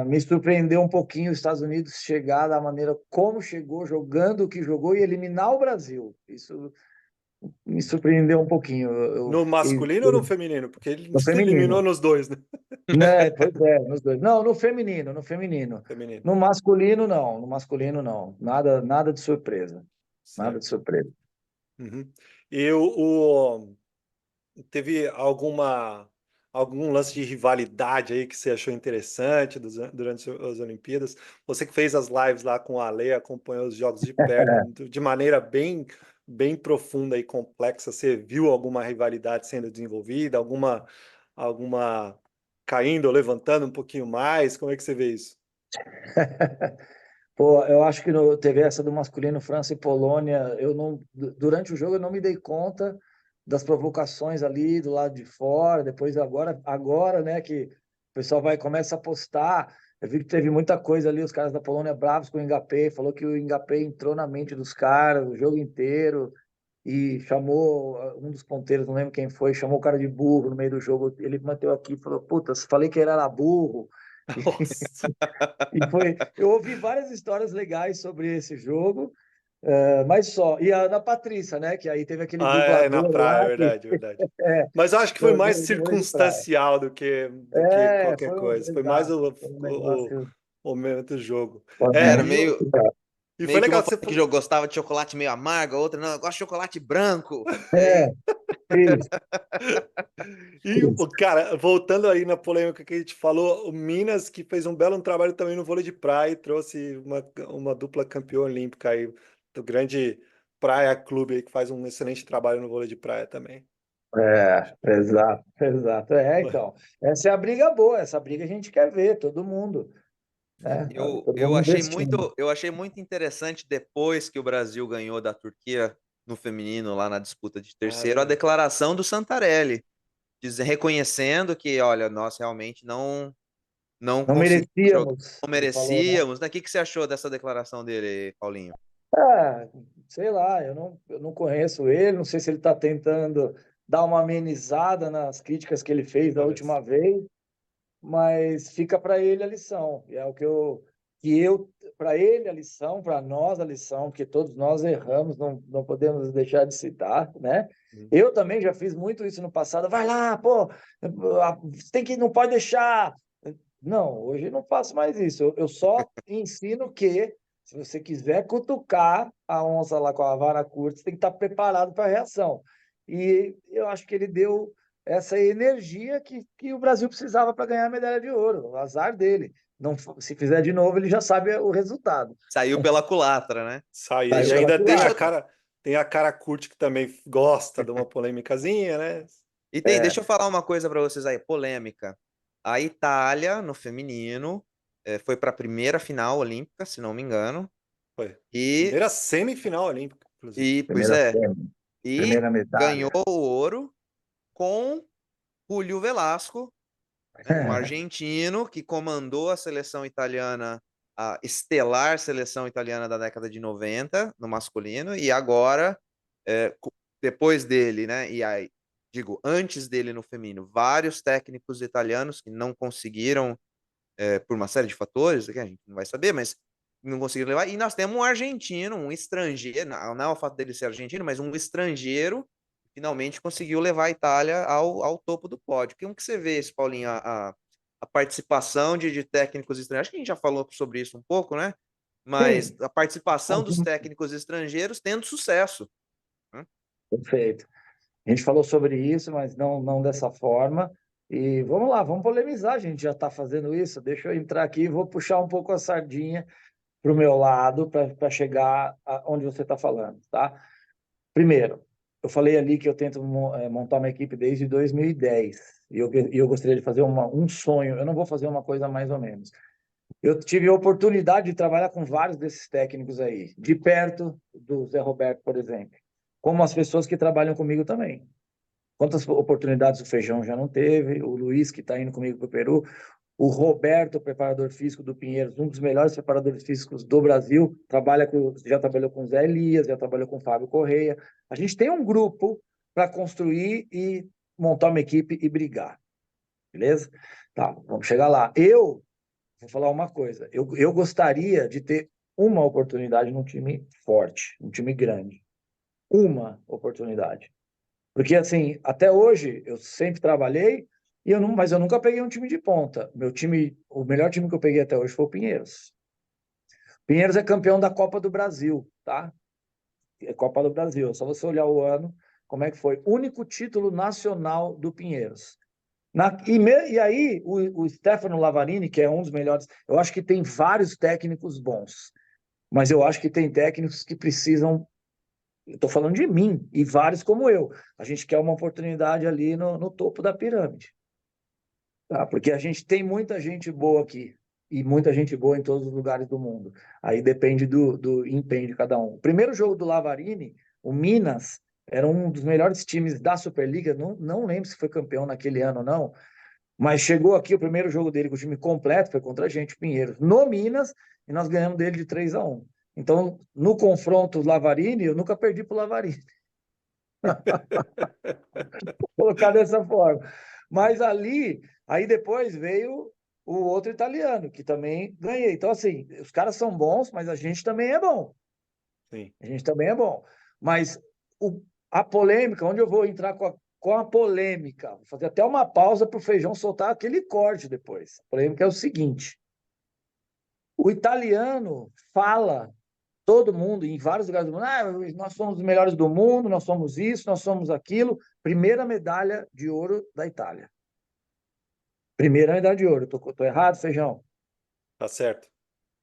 Me surpreendeu um pouquinho os Estados Unidos chegar da maneira como chegou, jogando o que jogou e eliminar o Brasil. Isso me surpreendeu um pouquinho. Eu No fiquei masculino ou no feminino? Porque ele no eliminou feminino, nos dois, né? né? Pois é, nos dois. Não, no feminino, no feminino. Feminino. No masculino, não. No masculino, não. Nada de surpresa. Nada de Certo. surpresa. Uhum. E teve algum lance de rivalidade aí que você achou interessante durante as Olimpíadas? Você que fez as lives lá com a Ale, acompanhou os jogos de perto, de maneira bem profunda e complexa, você viu alguma rivalidade sendo desenvolvida, alguma caindo ou levantando um pouquinho mais? Como é que você vê isso? Pô, eu acho que teve essa do masculino França e Polônia. Eu não, durante o jogo eu não me dei conta das provocações ali do lado de fora. Depois agora, né, que o pessoal começa a postar. Eu vi que teve muita coisa ali, os caras da Polônia bravos com o Mbappé, falou que o Mbappé entrou na mente dos caras o jogo inteiro e chamou um dos ponteiros, não lembro quem foi, chamou o cara de burro no meio do jogo. Ele bateu aqui e falou: "Puta, falei que ele era burro". Nossa. Eu ouvi várias histórias legais sobre esse jogo, mas só. E a Ana Patrícia, né? Que aí teve aquele Ah, é, na driblador praia, lá que verdade, verdade. é, Mas eu acho que foi mais do vôlei de praia. circunstancial do que qualquer coisa. Foi mais Exato, foi um negócio. o momento do jogo. Foi um É, Era negócio meio, complicado. e foi meio que legal uma que você falando que falou. gostava de chocolate meio amargo, a outra não, eu gosto de chocolate branco. E É, aí, isso, E, isso. cara, voltando aí na polêmica que a gente falou, o Minas, que fez um belo trabalho também no vôlei de praia e trouxe uma dupla campeã olímpica aí, do grande Praia Clube aí, que faz um excelente trabalho no vôlei de praia também. Exato, exato. Então, essa é a briga boa, essa briga a gente quer ver, todo mundo, né? eu, Todo eu mundo achei investindo. muito, eu achei muito interessante depois que o Brasil ganhou da Turquia no feminino lá na disputa de Ah, terceiro, a lembro. declaração do Santarelli, reconhecendo que, olha, nós realmente não Não conseguimos jogar, merecíamos, não ele falou, né? merecíamos. Né? O que você achou dessa declaração dele, Paulinho? Ah, sei lá, eu não conheço ele, não sei se ele está tentando dar uma amenizada nas críticas que ele fez da Talvez. última vez, mas fica para ele a lição. E é o para ele a lição, para nós a lição, porque todos nós erramos, não podemos deixar de citar, né? Hum. Eu também já fiz muito isso no passado. Vai lá, pô, não pode deixar. Não, hoje eu não faço mais isso. Eu só ensino que, se você quiser cutucar a onça lá com a vara curta, você tem que estar preparado para a reação. E eu acho que ele deu essa energia que o Brasil precisava para ganhar a medalha de ouro. O azar dele. Não, se fizer de novo, ele já sabe o resultado. Saiu pela culatra, né? Saiu. E Saiu Deixa, pela ainda deixa, tem a cara curte que também gosta de uma polêmicazinha, né? É, deixa eu falar uma coisa para vocês aí, polêmica. A Itália, no feminino, foi para a primeira final olímpica, se não me engano. Foi. E, Primeira semifinal olímpica, inclusive. pois primeira é, fêmea, e primeira ganhou medalha. o ouro com Julio Velasco, né, um argentino que comandou a seleção italiana, a estelar seleção italiana da década de 90, no masculino, e agora, depois dele, né, e aí, digo, antes dele no feminino, vários técnicos italianos que não conseguiram, por uma série de fatores, que a gente não vai saber, mas não conseguiram levar, e nós temos um argentino, um estrangeiro, não é o fato dele ser argentino, mas um estrangeiro finalmente conseguiu levar a Itália ao topo do pódio. Como que você vê isso, Paulinho, a participação de técnicos estrangeiros? Acho que a gente já falou sobre isso um pouco, né? Mas Sim, a participação dos técnicos estrangeiros tendo sucesso. Né? perfeito. A gente falou sobre isso, mas não dessa forma. E vamos lá, vamos polemizar. A gente já está fazendo isso. Deixa eu entrar aqui e vou puxar um pouco a sardinha para o meu lado para chegar onde você está falando, tá? Primeiro, eu falei ali que eu tento montar uma equipe desde 2010 e eu gostaria de fazer um sonho. Eu não vou fazer uma coisa mais ou menos. Eu tive a oportunidade de trabalhar com vários desses técnicos aí, de perto do Zé Roberto, por exemplo, como as pessoas que trabalham comigo também. Quantas oportunidades o Feijão já não teve, o Luiz, que está indo comigo para o Peru. O Roberto, preparador físico do Pinheiros, um dos melhores preparadores físicos do Brasil, já trabalhou com o Zé Elias, já trabalhou com o Fábio Correia. A gente tem um grupo para construir e montar uma equipe e brigar, beleza? Tá, vamos chegar lá. Eu vou falar uma coisa, eu gostaria de ter uma oportunidade num time forte, um time grande. Uma oportunidade. Porque, assim, até hoje, eu sempre trabalhei, mas eu nunca peguei um time de ponta. O melhor time que eu peguei até hoje foi o Pinheiros. Pinheiros é campeão da Copa do Brasil, tá? É Copa do Brasil. É só você olhar o ano, como é que foi. Único título nacional do Pinheiros. E aí, o Stefano Lavarini, que é um dos melhores, eu acho que tem vários técnicos bons, mas eu acho que tem técnicos que precisam. Eu estou falando de mim e vários como eu. A gente quer uma oportunidade ali no topo da pirâmide. Tá? Porque a gente tem muita gente boa aqui e muita gente boa em todos os lugares do mundo. Aí depende do empenho de cada um. O primeiro jogo do Lavarini, o Minas, era um dos melhores times da Superliga. Não lembro se foi campeão naquele ano ou não, mas chegou aqui o primeiro jogo dele com o time completo, foi contra a gente, Pinheiros, no Minas, e nós ganhamos dele de 3-1. Então, no confronto Lavarini, eu nunca perdi para o Lavarini. Vou colocar dessa forma. Mas aí depois veio o outro italiano, que também ganhei. Então, assim, os caras são bons, mas a gente também é bom. Sim. A gente também é bom. Mas a polêmica, onde eu vou entrar com a polêmica, vou fazer até uma pausa para o Feijão soltar aquele corte depois. A polêmica é o seguinte: o italiano fala, todo mundo, em vários lugares do mundo, nós somos os melhores do mundo, nós somos isso, nós somos aquilo. Primeira medalha de ouro da Itália. Primeira medalha de ouro. Tô errado, Feijão? Tá certo.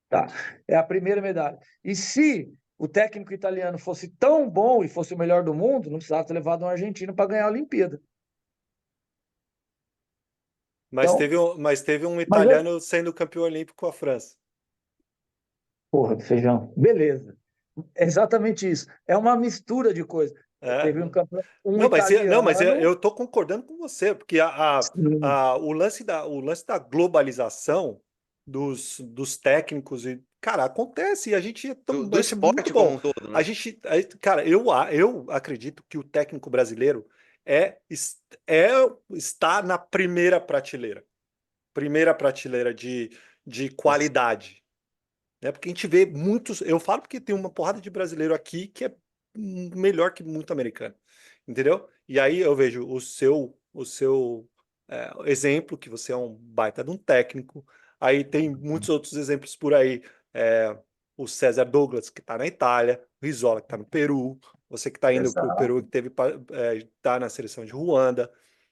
Tá. É a primeira medalha. E se o técnico italiano fosse tão bom e fosse o melhor do mundo, não precisava ter levado um argentino para ganhar a Olimpíada. Mas Então, teve um mas italiano sendo campeão olímpico com a França. porra, Feijão, beleza. É exatamente isso. É uma mistura de coisas. É. Teve um Não, mas italiano. eu tô concordando com você, porque o lance da globalização dos técnicos, e, cara, acontece, e a gente Do é muito esporte como bom. um todo, A né? gente, cara, eu acredito que o técnico brasileiro está na primeira prateleira de qualidade, né? Porque a gente vê muitos. Eu falo porque tem uma porrada de brasileiro aqui que é melhor que muito americano, entendeu? E aí eu vejo o seu exemplo, que você é um baita de um técnico. Aí tem muitos outros exemplos por aí. O César Douglas, que está na Itália, o Rizola, que está no Peru, você que está indo para o Peru, que tá na seleção de Ruanda.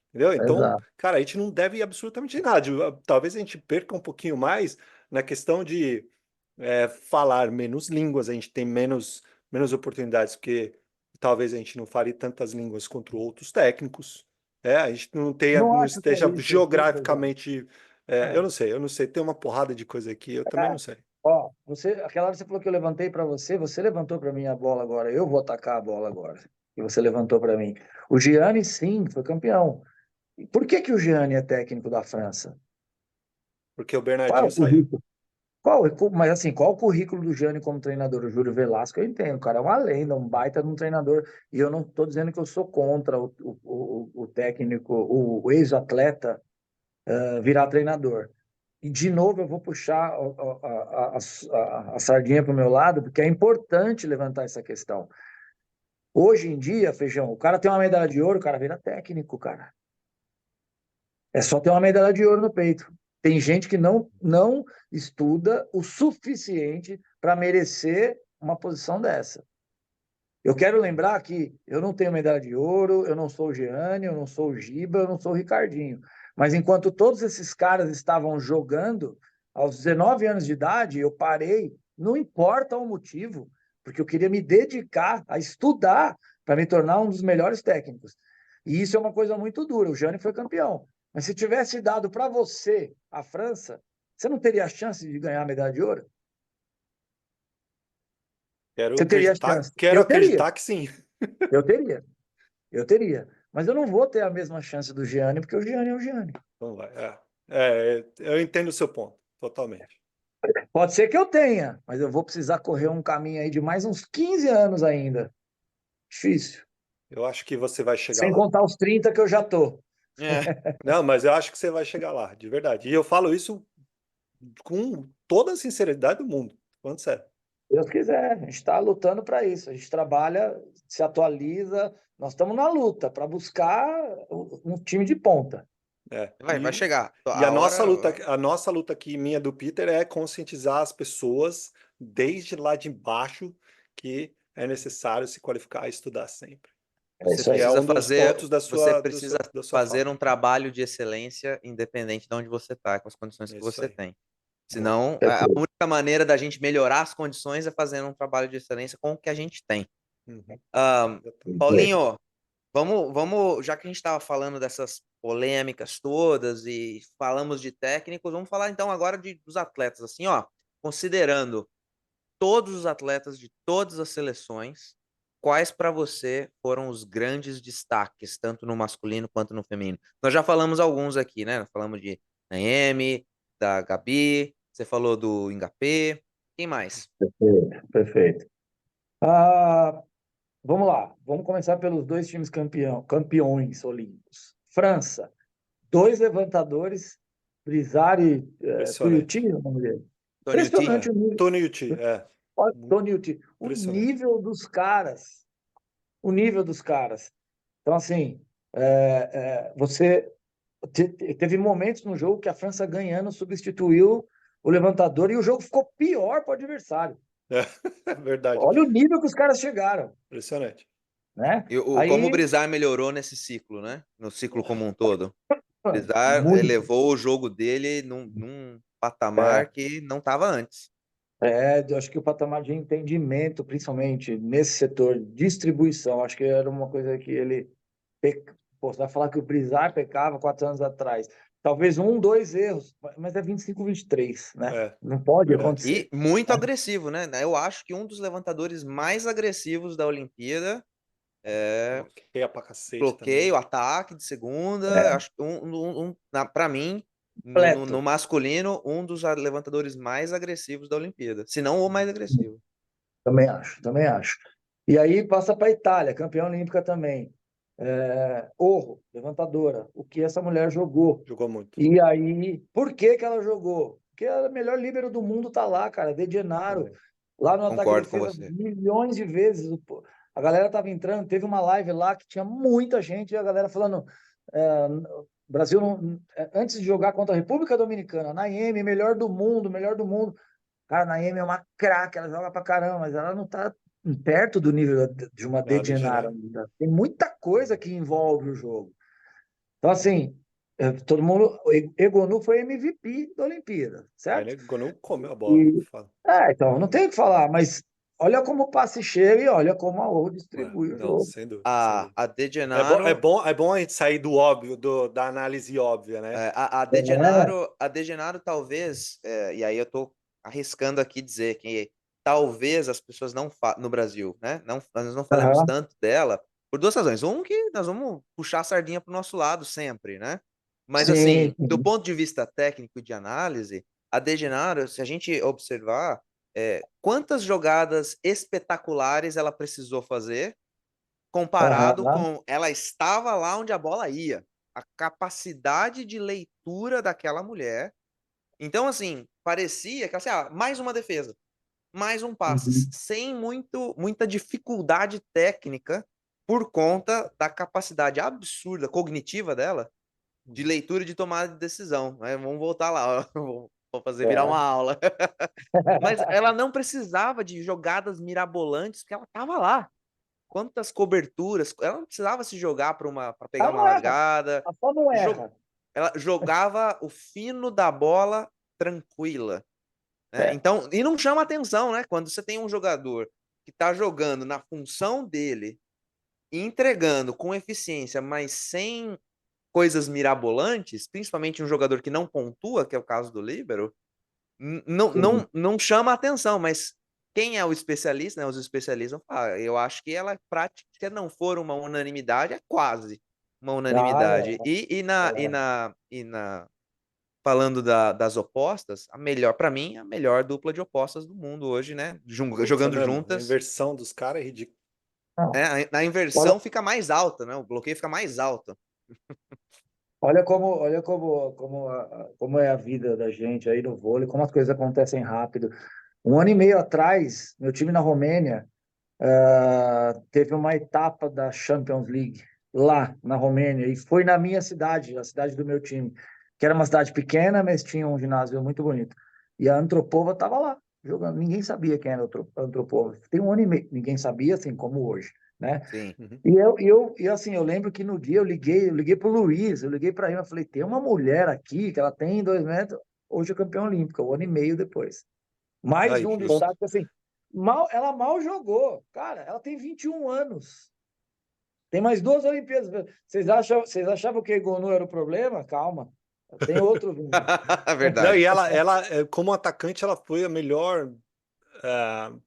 Entendeu? Então, Exato. cara, a gente não deve absolutamente nada. Talvez a gente perca um pouquinho mais na questão de falar menos línguas, a gente tem menos oportunidades, porque talvez a gente não fale tantas línguas contra outros técnicos, a gente Não não acho que é esteja isso, viu, Feijão? geograficamente. Eu não sei, tem uma porrada de coisa aqui, eu também não sei. Ó, aquela hora você falou que eu levantei para você, você levantou para mim a bola agora. Eu vou atacar a bola agora. E você levantou para mim. O Gianni, sim, foi campeão. E por que que o Gianni é técnico da França? Porque o Qual é Bernardinho o saiu. currículo? Mas assim, qual o currículo do Gianni como treinador? O Júlio Velasco, eu entendo, o cara é uma lenda, um baita de um treinador. E eu não estou dizendo que eu sou contra o técnico, o ex-atleta virar treinador. E, de novo, eu vou puxar a sardinha para o meu lado, porque é importante levantar essa questão. Hoje em dia, Feijão, o cara tem uma medalha de ouro, o cara vira técnico, cara. É só ter uma medalha de ouro no peito. Tem gente que não estuda o suficiente para merecer uma posição dessa. Eu quero lembrar que eu não tenho medalha de ouro, eu não sou o Jeane, eu não sou o Giba, eu não sou o Ricardinho. Mas enquanto todos esses caras estavam jogando, aos 19 anos de idade, eu parei, não importa o motivo, porque eu queria me dedicar a estudar para me tornar um dos melhores técnicos. E isso é uma coisa muito dura. O Jane foi campeão. Mas se tivesse dado para você a França, você não teria a chance de ganhar a medalha de ouro? Você teria a chance. Quero Eu teria. acreditar que sim. Eu teria. Eu teria. Mas eu não vou ter a mesma chance do Gianni, porque o Gianni é o Gianni. Então vai. Eu entendo o seu ponto, totalmente. Pode ser que eu tenha, mas eu vou precisar correr um caminho aí de mais uns 15 anos ainda. Difícil. Eu acho que você vai chegar Sem lá. contar os 30 que eu já tô. Não, mas eu acho que você vai chegar lá, de verdade. E eu falo isso com toda a sinceridade do mundo, falando sério. Deus quiser, a gente está lutando para isso. A gente trabalha, se atualiza. Nós estamos na luta para buscar um time de ponta. Vai chegar. E A hora... a nossa luta aqui, minha do Peter, é conscientizar as pessoas desde lá de baixo que é necessário se qualificar e estudar sempre. É isso Você aí. Que é precisa um dos fazer, pontos da você sua, precisa da sua fazer fala. um trabalho de excelência independente de onde você está, com as condições É que isso você aí. tem. Boa. Senão, a Perfeito. única maneira da gente melhorar as condições é fazendo um trabalho de excelência com o que a gente tem. Uhum. Ah, Exatamente. Paulinho, vamos, já que a gente estava falando dessas polêmicas todas e falamos de técnicos, vamos falar então agora dos atletas, assim, ó, considerando todos os atletas de todas as seleções, quais para você foram os grandes destaques, tanto no masculino quanto no feminino? Nós já falamos alguns aqui, né? Nós falamos de Naemi, da Gabi, você falou do Ngapé, quem mais? Perfeito. Perfeito. Ah, vamos lá. Vamos começar pelos dois times campeões olímpicos. França, dois levantadores, Brizard e Impressionante. Tuiuti, o nome dele. Tony Uti? Impressionante o nível. Tony Uti, Olha, muito Toniuti, o impressionante. nível dos caras. O nível dos caras. Então, assim, você teve momentos no jogo que a França ganhando substituiu o levantador e o jogo ficou pior para o adversário. É verdade. Olha o nível que os caras chegaram, Impressionante. né? E como o Aí, Brizard melhorou nesse ciclo, né? No ciclo como um todo. O Brizard muito. elevou o jogo dele num É, patamar que não estava antes. eu acho que o patamar de entendimento, principalmente nesse setor de distribuição, acho que era uma coisa que ele. Pô, você vai falar que o Brizard pecava 4 anos atrás. Talvez um, dois erros, mas é 25, 23, né? Não pode Verdade. acontecer. E muito agressivo, né? Eu acho que um dos levantadores mais agressivos da Olimpíada é Bloqueia pra cacete também. bloqueio, ataque de segunda. É, Acho que para mim, no completo, masculino, um dos levantadores mais agressivos da Olimpíada. Se não o mais agressivo. também acho, também acho. E aí passa para a Itália, campeã olímpica também. Orro, levantadora, o que essa mulher jogou. Jogou muito. E aí, por que que ela jogou? Porque a melhor líbero do mundo tá lá, cara, De Gennaro. Também. Lá no ataque e Concordo com defesa, você. milhões de vezes. A galera tava entrando, teve uma live lá que tinha muita gente, e a galera falando, o Brasil, antes de jogar contra a República Dominicana, Naemi, melhor do mundo, melhor do mundo. Cara, a Naemi é uma craque, ela joga pra caramba, mas ela não tá perto do nível de uma De Nada de Gennaro nada. ainda. Tem muita coisa que envolve o jogo. Então, assim, todo mundo. O Egonu foi MVP da Olimpíada, Aí certo? ele não comeu a bola. E, Fala. então, não tem o que falar, mas olha como o passe chega e olha como a O distribui o Não, jogo. sem dúvida, sem A, dúvida. a De É Gennaro, bom, é bom a gente sair do óbvio, da análise óbvia, né? A De Gennaro talvez, e aí eu tô arriscando aqui dizer que talvez as pessoas não no Brasil, né? Não, nós não falamos Aham, tanto dela por duas razões. Um, que nós vamos puxar a sardinha pro nosso lado sempre, né? Mas sim, assim, do sim. ponto de vista técnico e de análise, a De Gennaro, se a gente observar, quantas jogadas espetaculares ela precisou fazer comparado Aham, com ela estava lá onde a bola ia. A capacidade de leitura daquela mulher. Então, assim, parecia que assim, mais uma defesa, mais um passe, uhum, sem muita dificuldade técnica por conta da capacidade absurda cognitiva dela de leitura e de tomada de decisão. Vamos voltar lá, vou fazer virar é. uma aula. Mas ela não precisava de jogadas mirabolantes, porque ela estava lá. Quantas coberturas, ela não precisava se jogar para pegar Ela uma não erra, largada. ela só não erra. Ela jogava o fino da bola tranquila, né? É. Então, e não chama atenção, né? Quando você tem um jogador que está jogando na função dele e entregando com eficiência, mas sem coisas mirabolantes, principalmente um jogador que não pontua, que é o caso do líbero, não chama atenção, mas quem é o especialista, né? Os especialistas vão falar, eu acho que ela prática, se não for uma unanimidade, é quase uma Ah, unanimidade. é, E na falando das opostas, para mim, a melhor dupla de opostas do mundo hoje, né? Jogando Mesmo, a juntas. inversão dos caras é ridícula. Na Olha, inversão fica mais alta, né? O bloqueio fica mais alto. como é a vida da gente aí no vôlei, como as coisas acontecem rápido. 1 ano e meio atrás, meu time na Romênia teve uma etapa da Champions League lá na Romênia e foi na minha cidade, a cidade do meu time, que era uma cidade pequena, mas tinha um ginásio muito bonito. E a Antropova estava lá jogando. Ninguém sabia quem era a Antropova. Tem 1 ano e meio, ninguém sabia, assim como hoje, né? Sim. Uhum. Assim, eu lembro que no dia eu liguei para o Luiz, eu liguei para ele, eu falei, tem uma mulher aqui que ela tem 2 metros, hoje é campeã olímpica, 1 ano e meio depois. Mais Aí, um ponto. destaque, assim, ela mal jogou, cara, ela tem 21 anos, tem mais 2 Olimpíadas. Vocês achavam que Egonu era o problema? Calma, tem outro vindo. Não, Verdade. e ela, como atacante, ela foi a melhor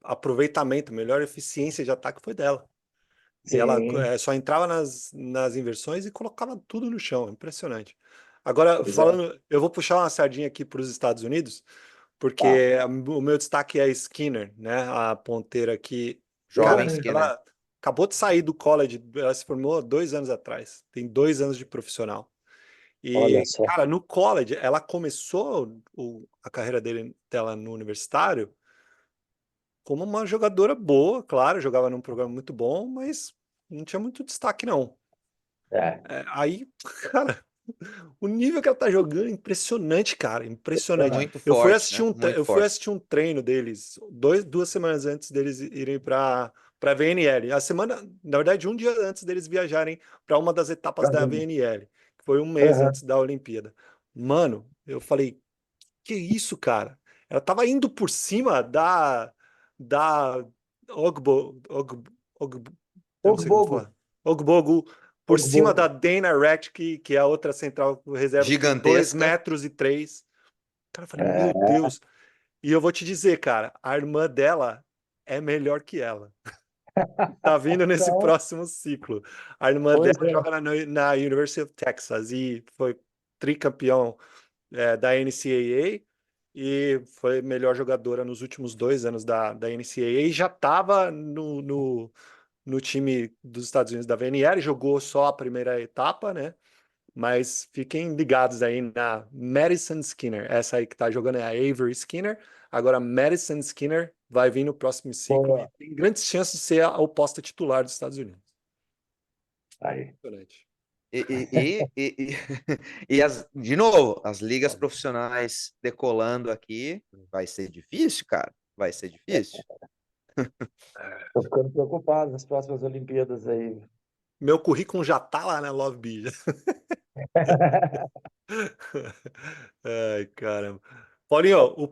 aproveitamento, melhor eficiência de ataque foi dela. E ela Sim, só entrava nas inversões e colocava tudo no chão. Impressionante. Agora, pois é. falando, eu vou puxar uma sardinha aqui para os Estados Unidos, Tá. porque o meu destaque é a Skinner, né? A ponteira que, Jogou Jovem cara, muito. Skinner. ela acabou de sair do college, ela se formou há 2 anos atrás, tem 2 anos de profissional. Olha E, só. cara, no college, ela começou a carreira dela no universitário como uma jogadora boa, claro, jogava num programa muito bom, mas não tinha muito destaque, não. É. Aí, cara, o nível que ela tá jogando é impressionante, cara, impressionante. Muito forte, né? Muito Eu fui forte. assistir um treino deles 2 semanas antes deles irem para VNL. A semana, na verdade, um dia antes deles viajarem para uma das etapas da VNL, que foi um mês Uhum. antes da Olimpíada. Mano, eu falei, que isso, cara? Ela tava indo por cima da eu não sei como Ogbogo. falar. Ogbogu, por cima Ogbogo. da Dana Ratchke, que é a outra central reserva que tem 2 Gigantesca. metros e 3. Cara, eu falei, meu É. Deus. E eu vou te dizer, cara, a irmã dela é melhor que ela. Tá vindo nesse Então, próximo ciclo. A irmã pois dela é. joga na University of Texas e foi tricampeão da NCAA e foi melhor jogadora nos últimos 2 anos da NCAA e já estava no time dos Estados Unidos da VNL, jogou só a primeira etapa, né? Mas fiquem ligados aí na Madison Skinner. Essa aí que tá jogando é a Avery Skinner. Agora, Madison Skinner vai vir no próximo ciclo e Boa. tem grandes chances de ser a oposta titular dos Estados Unidos. Aí. Impressionante. De novo, as ligas Foda. profissionais decolando aqui, vai ser difícil, cara. Vai ser difícil. Tô ficando preocupado nas próximas Olimpíadas aí. Meu currículo já tá lá na Love Bee. Ai, caramba. Paulinho, o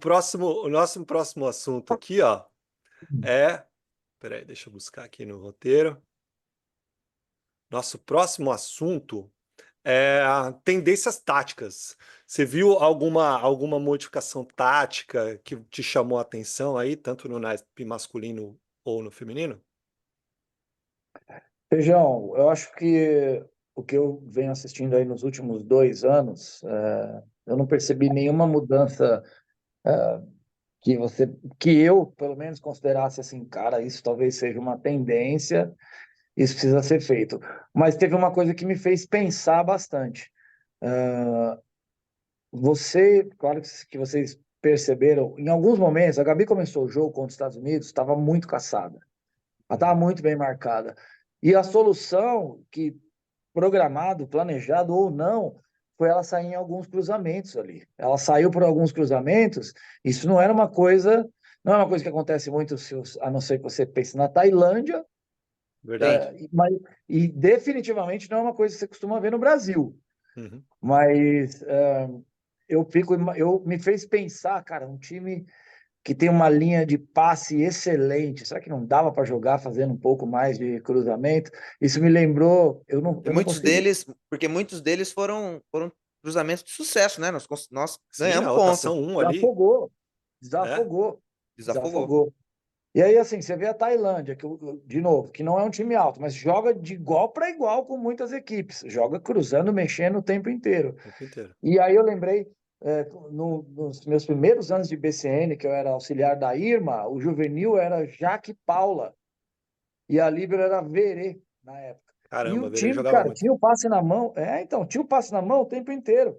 nosso próximo assunto aqui, ó, é. Peraí, deixa eu buscar aqui no roteiro. Nosso próximo assunto é tendências táticas. Você viu alguma modificação tática que te chamou a atenção aí, tanto no naipe masculino ou no feminino? Feijão, eu acho que o que eu venho assistindo aí nos últimos 2 anos, eu não percebi nenhuma mudança que que eu, pelo menos, considerasse assim, cara, isso talvez seja uma tendência, isso precisa ser feito. Mas teve uma coisa que me fez pensar bastante. Claro que vocês perceberam, em alguns momentos, a Gabi começou o jogo contra os Estados Unidos, estava muito caçada. Ela estava muito bem marcada. E a solução, que programado, planejado ou não, foi ela sair em alguns cruzamentos ali. Ela saiu por alguns cruzamentos. Isso não é uma coisa que acontece muito, a não ser que você pense na Tailândia, Verdade. mas, e definitivamente não é uma coisa que você costuma ver no Brasil. Uhum. Mas eu me fez pensar, cara, um time que tem uma linha de passe excelente. Será que não dava para jogar fazendo um pouco mais de cruzamento? Isso me lembrou, E eu não muitos consigo. deles, porque muitos deles foram cruzamentos de sucesso, né? Nós Sim, ganhamos a ponto. rotação 1 ali, Desafogou, né? desafogou, Desafogou. desafogou. E aí, assim, você vê a Tailândia, de novo, que não é um time alto, mas joga de igual para igual com muitas equipes. Joga cruzando, mexendo o tempo inteiro. O tempo inteiro. E aí eu lembrei, nos meus primeiros anos de BCN, que eu era auxiliar da Irma, o juvenil era Jaque Paula e a líbero era Verê, na época. E Caramba, o o Verê time, jogava cara, muito. tinha o passe na mão. Então, tinha o passe na mão o tempo inteiro.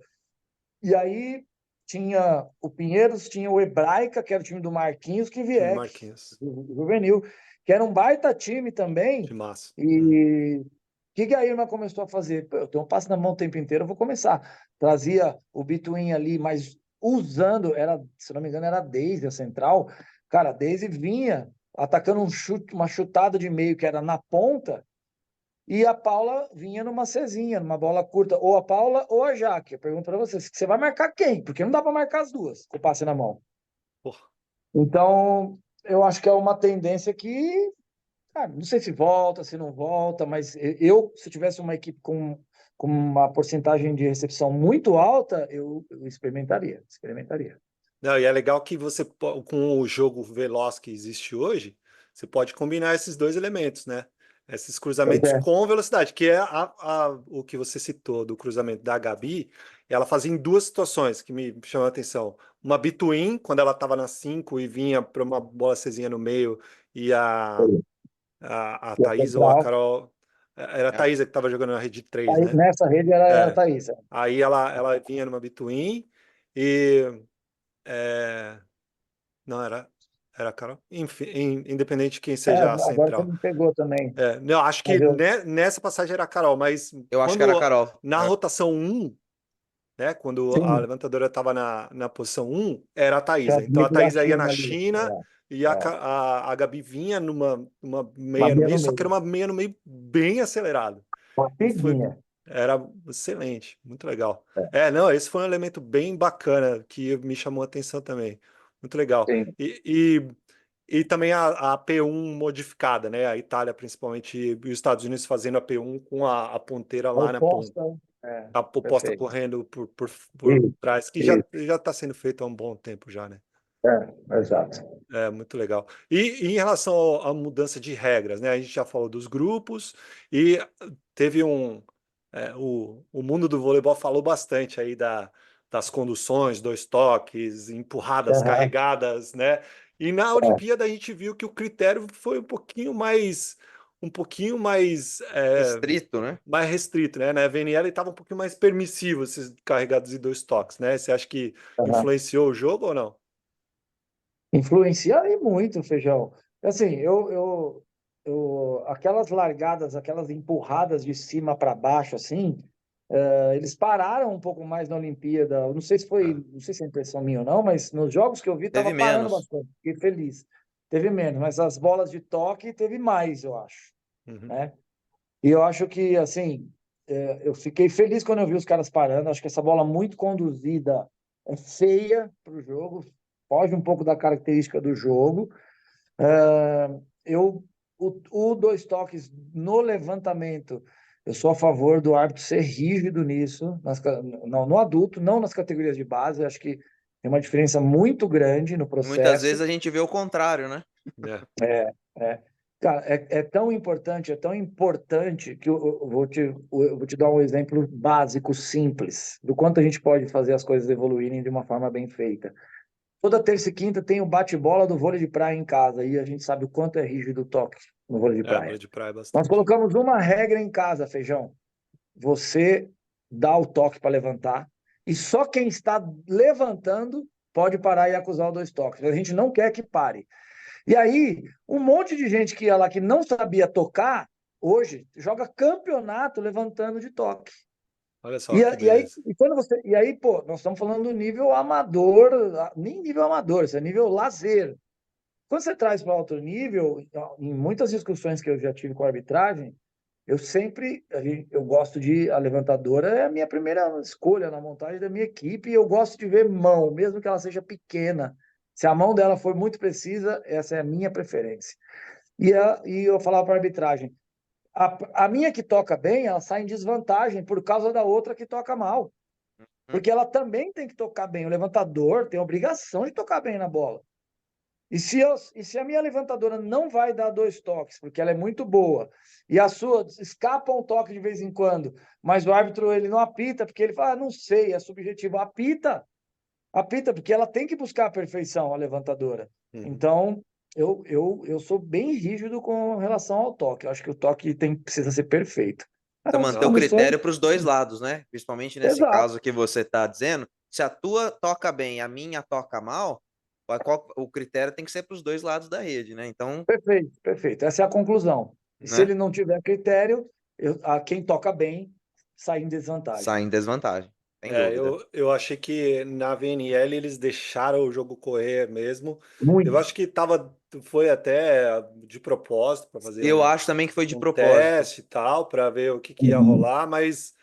E aí tinha o Pinheiros, tinha o Hebraica, que era o time do Marquinhos, que Time do Vieck, Marquinhos. o juvenil, que era um baita time também. De massa. E o que a Irma começou a fazer? Eu tenho um passe na mão o tempo inteiro, eu vou começar. Trazia o Bituin ali, mas usando, se não me engano, era a Daisy, a central. Cara, a Daisy vinha atacando uma chutada de meio que era na ponta, e a Paula vinha numa cezinha, numa bola curta, ou a Paula ou a Jaque. Eu pergunto para você vai marcar quem? Porque não dá para marcar as duas com o passe na mão. Porra. Então, eu acho que é uma tendência que, cara, não sei se volta, se não volta, mas se tivesse uma equipe com uma porcentagem de recepção muito alta, eu experimentaria. Não, e é legal que você, com o jogo veloz que existe hoje, você pode combinar esses dois elementos, né? Esses Pois cruzamentos é. com velocidade, que é o que você citou do cruzamento da Gabi, ela fazia em duas situações que me chamam a atenção. Uma between, quando ela estava na 5 e vinha para uma bola cezinha no meio, e a E a Thaís ou a central, Carol, era a É. Thaís que estava jogando na rede 3, né? nessa rede era a É. Thaís. Aí ela vinha numa between e. é, não, era a Carol. Enfim, independente de quem seja a Agora você central. me pegou também. Não, acho que Mas eu, nessa passagem era a Carol, mas Eu acho que era a quando Carol. na É. rotação 1, né, quando a sim, levantadora estava na posição 1, era a tinha Thaísa. Então a Dito da Thaísa ia na China ali. China e a, É. a Gabi vinha numa Uma meia no meia meio, no só que era meio. uma meia no meio bem acelerada. E Rapidinha. era excelente, muito legal. Não, esse foi um elemento bem bacana que me chamou a atenção também. Muito legal. Sim. E também a P1 modificada, né? A Itália, principalmente, e os Estados Unidos fazendo a P1 com a ponteira lá na ponta. Oposta. A posta Perfeito. correndo por Isso, trás, que já isso. está sendo feito há um bom tempo já, né? Exato. É muito legal. E em relação à mudança de regras, né? A gente já falou dos grupos e teve o mundo do voleibol falou bastante aí das conduções, dois toques, empurradas, Aham. carregadas, né? E na Olimpíada a gente viu que o critério foi Restrito, né? mais restrito, né? Na VNL estava um pouquinho mais permissivo esses carregados de dois toques, né? Você acha que Aham. influenciou o jogo ou não? Influencia e muito, Feijão. Assim, aquelas largadas, aquelas empurradas de cima para baixo, assim, eles pararam um pouco mais na Olimpíada. Eu Ah, não sei se é impressão minha ou não, mas nos jogos que eu vi, estava Teve parando menos. bastante. Fiquei feliz. Teve menos, mas as bolas de toque teve mais, eu acho, uhum. né? E eu acho que, assim, eu fiquei feliz quando eu vi os caras parando. Acho que essa bola muito conduzida é feia para o jogo, foge um pouco da característica do jogo. Eu, o dois toques no levantamento, eu sou a favor do árbitro ser rígido nisso, não, no adulto, não nas categorias de base. Acho que tem uma diferença muito grande no Muitas processo. vezes a gente vê o contrário, né? É. É. Cara, é tão importante que eu vou te dar um exemplo básico, simples, do quanto a gente pode fazer as coisas evoluírem de uma forma bem feita. Toda terça e quinta tem o bate-bola do vôlei de praia em casa, e a gente sabe o quanto é rígido o toque no vôlei de Vôlei praia. de praia Nós bastante. colocamos uma regra em casa, Feijão. Você dá o toque para levantar, e só quem está levantando pode parar e acusar o dois toques. A gente não quer que pare. E aí, um monte de gente que ia lá que não sabia tocar, hoje joga campeonato levantando de toque. Olha só que E aí, beleza. pô, nós estamos falando do nível amador, nem nível amador, isso é nível lazer. Quando você traz para alto nível, em muitas discussões que eu já tive com a arbitragem, eu gosto a levantadora é a minha primeira escolha na montagem da minha equipe, e eu gosto de ver mão, mesmo que ela seja pequena. Se a mão dela for muito precisa, essa é a minha preferência. E eu falava para a arbitragem, a minha que toca bem, ela sai em desvantagem por causa da outra que toca mal. Hum. Porque ela também tem que tocar bem. O levantador tem a obrigação de tocar bem na bola. E se a minha levantadora não vai dar dois toques, porque ela é muito boa, e a sua escapa um toque de vez em quando, mas o árbitro ele não apita, porque ele fala, não sei, é subjetivo. Apita, apita, porque ela tem que buscar a perfeição, a levantadora. Então, eu sou bem rígido com relação ao toque. Eu acho que o toque precisa ser perfeito. Você manter o critério para os dois lados, né? Principalmente nesse Exato. caso que você está dizendo. Se a tua toca bem e a minha toca mal, o critério tem que ser para os dois lados da rede, né? Então, Perfeito, perfeito. Essa é a conclusão. E se né? ele não tiver critério, quem toca bem sai em desvantagem. Sai em desvantagem, sem dúvida. Eu achei que na VNL eles deixaram o jogo correr mesmo. Muito. Eu acho que foi até de propósito para fazer Eu acho também que foi de um propósito. teste e tal, para ver o que ia rolar, mas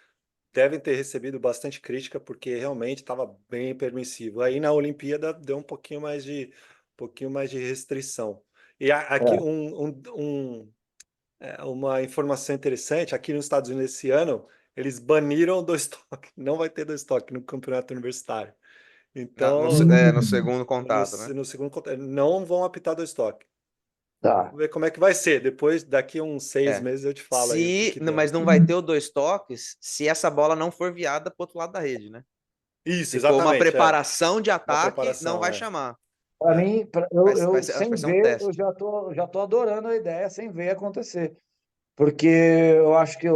devem ter recebido bastante crítica porque realmente estava bem permissivo. Aí na Olimpíada deu um pouquinho mais de restrição. E aqui uma informação interessante, aqui nos Estados Unidos esse ano, eles baniram dois toques. Não vai ter dois toques no campeonato universitário. Então, No segundo contato, né? no segundo não vão apitar dois toques. Tá. Vamos ver como é que vai ser. Depois, daqui uns 6 meses eu te falo aí o que deu. Mas não vai ter o dois toques se essa bola não for viada para outro lado da rede, né? Isso, Se for uma exatamente. preparação de Uma ataque, não preparação, vai chamar. Para mim, Acho que sem vai ser um ver, teste. já tô adorando a ideia sem ver acontecer. Porque eu acho que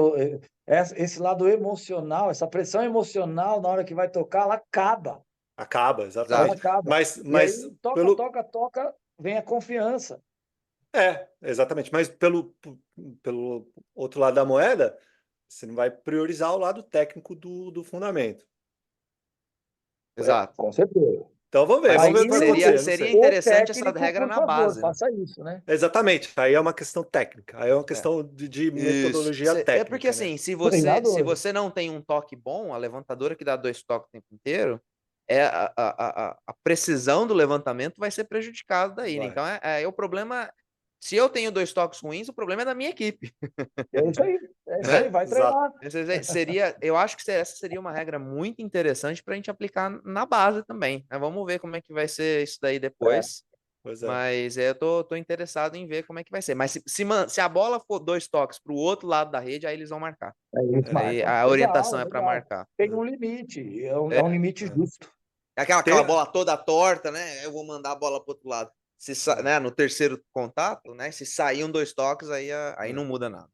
esse lado emocional, essa pressão emocional na hora que vai tocar, ela acaba. Acaba, Ela exatamente. acaba. E Mas aí, toca, pelo. toca, toca, vem a confiança. Exatamente. Mas pelo outro lado da moeda, você não vai priorizar o lado técnico do fundamento. Exato. Com certeza. Então vamos ver Mas o que vai acontecer. Não seria sei. O interessante essa técnico, regra por na favor, base, né? faça isso, né? Exatamente. Aí é uma questão técnica. Aí é uma É. questão de Isso. metodologia É porque técnica, né? assim, se Treinador. você não tem um toque bom, a levantadora que dá dois toques o tempo inteiro, a precisão do levantamento vai ser prejudicada daí, né? Vai. Então o problema. Se eu tenho dois toques ruins, o problema é da minha equipe. É isso aí. É isso aí, vai Exato. treinar. Eu acho que essa seria uma regra muito interessante para a gente aplicar na base também, né? Vamos ver como é que vai ser isso daí depois. Pois é. Mas eu tô interessado em ver como é que vai ser. Mas se a bola for dois toques para o outro lado da rede, aí eles vão marcar. Eles Aí marcam. a orientação Legal, é para legal. marcar. Tem um limite, é um É, limite justo. aquela bola toda torta, né? Eu vou mandar a bola para outro lado. Né, no terceiro contato, né? Se sair dois toques, aí não muda nada.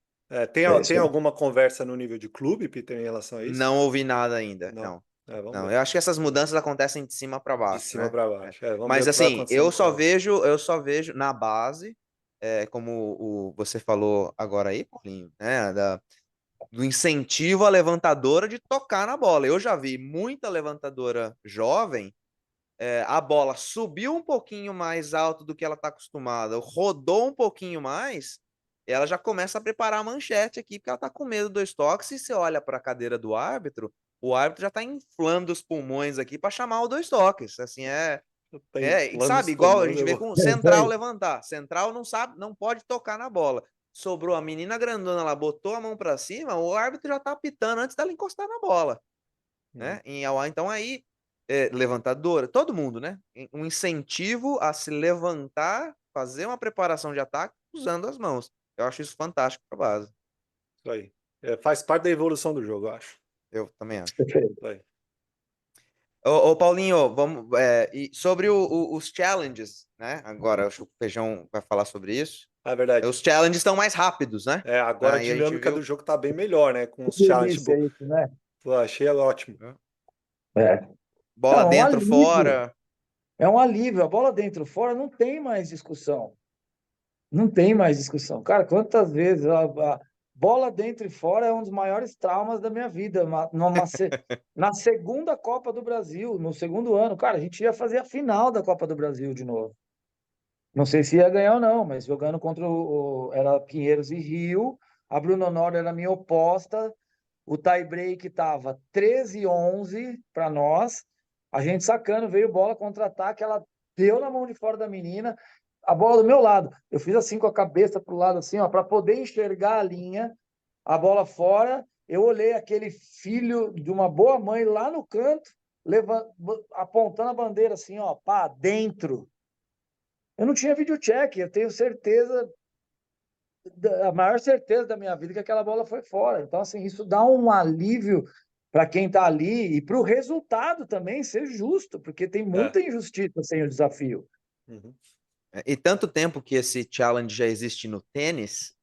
Tem alguma conversa no nível de clube, Peter, em relação a isso? Não ouvi nada ainda. Não. Vamos Não, ver. eu acho que essas mudanças acontecem de cima para baixo, De cima né? para baixo. Vamos ver Mas o que vai assim, acontecer no clube. eu só vejo na base, como você falou agora aí, Paulinho, né? Do incentivo à levantadora de tocar na bola. Eu já vi muita levantadora jovem, a bola subiu um pouquinho mais alto do que ela está acostumada, rodou um pouquinho mais, ela já começa a preparar a manchete aqui, porque ela está com medo dos toques. E você olha para a cadeira do árbitro, o árbitro já está inflando os pulmões aqui para chamar o dois toques. Assim, sabe, igual a gente vê com o central levantar. Central não sabe, não pode tocar na bola. Sobrou a menina grandona, ela botou a mão para cima, o árbitro já tá apitando antes dela encostar na bola, né? Então aí, levantadora, todo mundo, né? Um incentivo a se levantar, fazer uma preparação de ataque usando as mãos. Eu acho isso fantástico para base. Isso aí. Faz parte da evolução do jogo, eu acho. Eu também acho. Isso aí. Ô, Paulinho, vamos, e sobre os challenges, né? Agora, acho que o Feijão vai falar sobre isso. É verdade. Os challenges estão mais rápidos, né? Agora a Aí dinâmica do jogo tá bem melhor, né? Com os Que challenges. delícia isso, né? Pô, achei ótimo. É. Bola Não, dentro, fora. É um alívio. A bola dentro, fora, não tem mais discussão. Não tem mais discussão. Cara, quantas vezes a bola dentro e fora é um dos maiores traumas da minha vida. Na segunda Copa do Brasil, no segundo ano, cara, a gente ia fazer a final da Copa do Brasil de novo. Não sei se ia ganhar ou não, mas jogando contra era Pinheiros e Rio. A Bruno Honório era minha oposta. O tie-break estava 13-11 para nós. A gente sacando, veio bola contra-ataque, ela deu na mão de fora da menina, a bola do meu lado. Eu fiz assim com a cabeça para o lado, assim, ó, para poder enxergar a linha, a bola fora. Eu olhei aquele filho de uma boa mãe lá no canto, apontando a bandeira assim, ó, pá, dentro. Eu não tinha videocheck, eu tenho certeza, a maior certeza da minha vida que aquela bola foi fora. Então, assim, isso dá um alívio para quem está ali e para o resultado também ser justo, porque tem muita injustiça sem o desafio. Uhum. E tanto tempo que esse challenge já existe no tênis,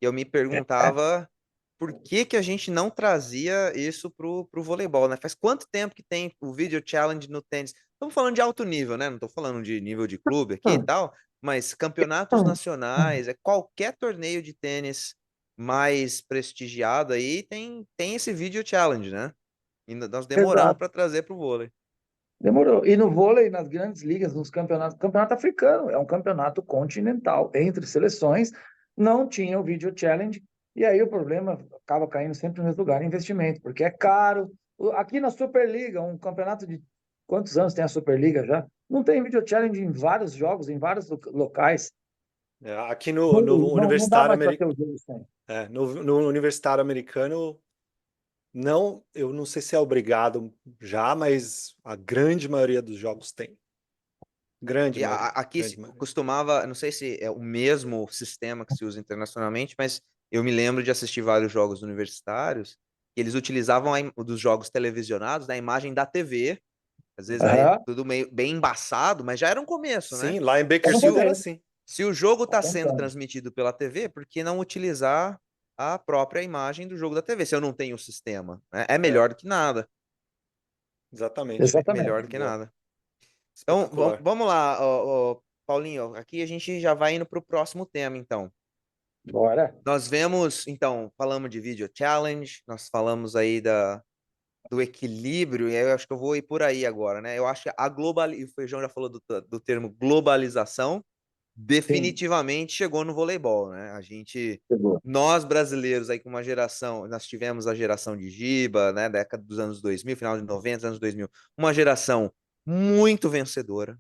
eu me perguntava por que que a gente não trazia isso pro voleibol, né? Faz quanto tempo que tem o video challenge no tênis? Estamos falando de alto nível, né? Não estou falando de nível de clube aqui e tal, mas campeonatos nacionais, qualquer torneio de tênis mais prestigiado aí tem esse video challenge, né? E nós demoramos Exato. para trazer para o vôlei. Demorou. E no vôlei, nas grandes ligas, nos campeonatos, campeonato africano, é um campeonato continental, entre seleções, não tinha o Video Challenge, e aí o problema acaba caindo sempre no mesmo lugar, investimento, porque é caro. Aqui na Superliga, um campeonato de quantos anos tem a Superliga já? Não tem Video Challenge em vários jogos, em vários locais. Aqui no Não dá Universitário mais para ter o jogo sem. no Universitário Americano, não, eu não sei se é obrigado já, mas a grande maioria dos jogos tem. Grande E maioria. aqui Grande maioria. costumava, não sei se é o mesmo sistema que se usa internacionalmente, mas eu me lembro de assistir vários jogos universitários que eles utilizavam dos jogos televisionados, da imagem da TV, às vezes aí Aham, tudo meio bem embaçado, mas já era um começo, né? Sim, lá em tá no Bakersfield era começo, assim. Se o jogo tá está sendo tentando. transmitido pela TV, por que não utilizar a própria imagem do jogo da TV, se eu não tenho o sistema, né? É É, melhor do que nada. exatamente. Melhor Exatamente. do que Boa. nada. Então, Espetacular. vamos lá, Paulinho. Aqui a gente já vai indo para o próximo tema, então. Bora. Nós vemos, então, falamos de Video Challenge, nós falamos aí do equilíbrio, e aí eu acho que eu vou ir por aí agora, né? Eu acho que a e o Feijão já falou do termo globalização, Sim, definitivamente chegou no voleibol, né? chegou. Nós brasileiros aí com uma geração, nós tivemos a geração de Giba, né? Década dos anos 2000, final de 90, anos 2000, uma geração muito vencedora,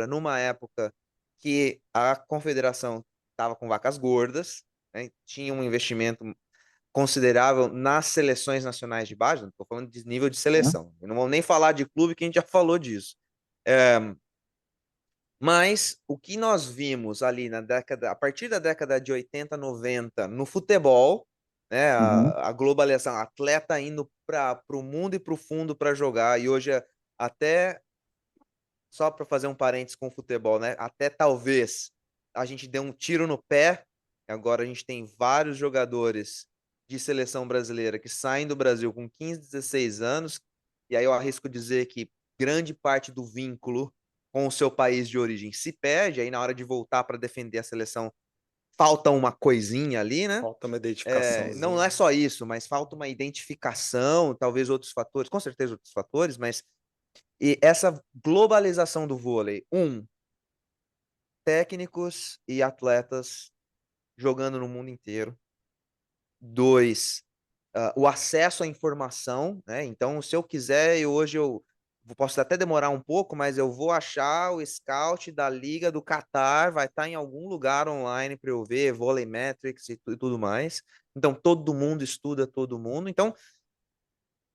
numa época que a confederação estava com vacas gordas, né? Tinha um investimento considerável nas seleções nacionais de base, não estou falando de nível de seleção, eu não vou nem falar de clube, que a gente já falou disso. É, mas o que nós vimos ali a partir da década de 80, 90, no futebol, né, Uhum. a globalização, atleta indo para o mundo e para o fundo para jogar, e hoje até, só para fazer um parênteses com o futebol, né, até talvez a gente dê um tiro no pé, agora a gente tem vários jogadores de seleção brasileira que saem do Brasil com 15, 16 anos, e aí eu arrisco dizer que grande parte do vínculo com o seu país de origem se perde, aí na hora de voltar para defender a seleção falta uma coisinha ali, né? Falta uma Não identificaçãozinha. é só isso, mas falta uma identificação, talvez outros fatores, com certeza outros fatores, mas e essa globalização do vôlei, técnicos e atletas jogando no mundo inteiro. Dois, o acesso à informação, né? Então, se eu quiser, hoje eu posso até demorar um pouco, mas eu vou achar o scout da Liga do Catar, vai estar em algum lugar online para eu ver, Volleymetrics e tudo mais. Então, todo mundo estuda todo mundo. Então,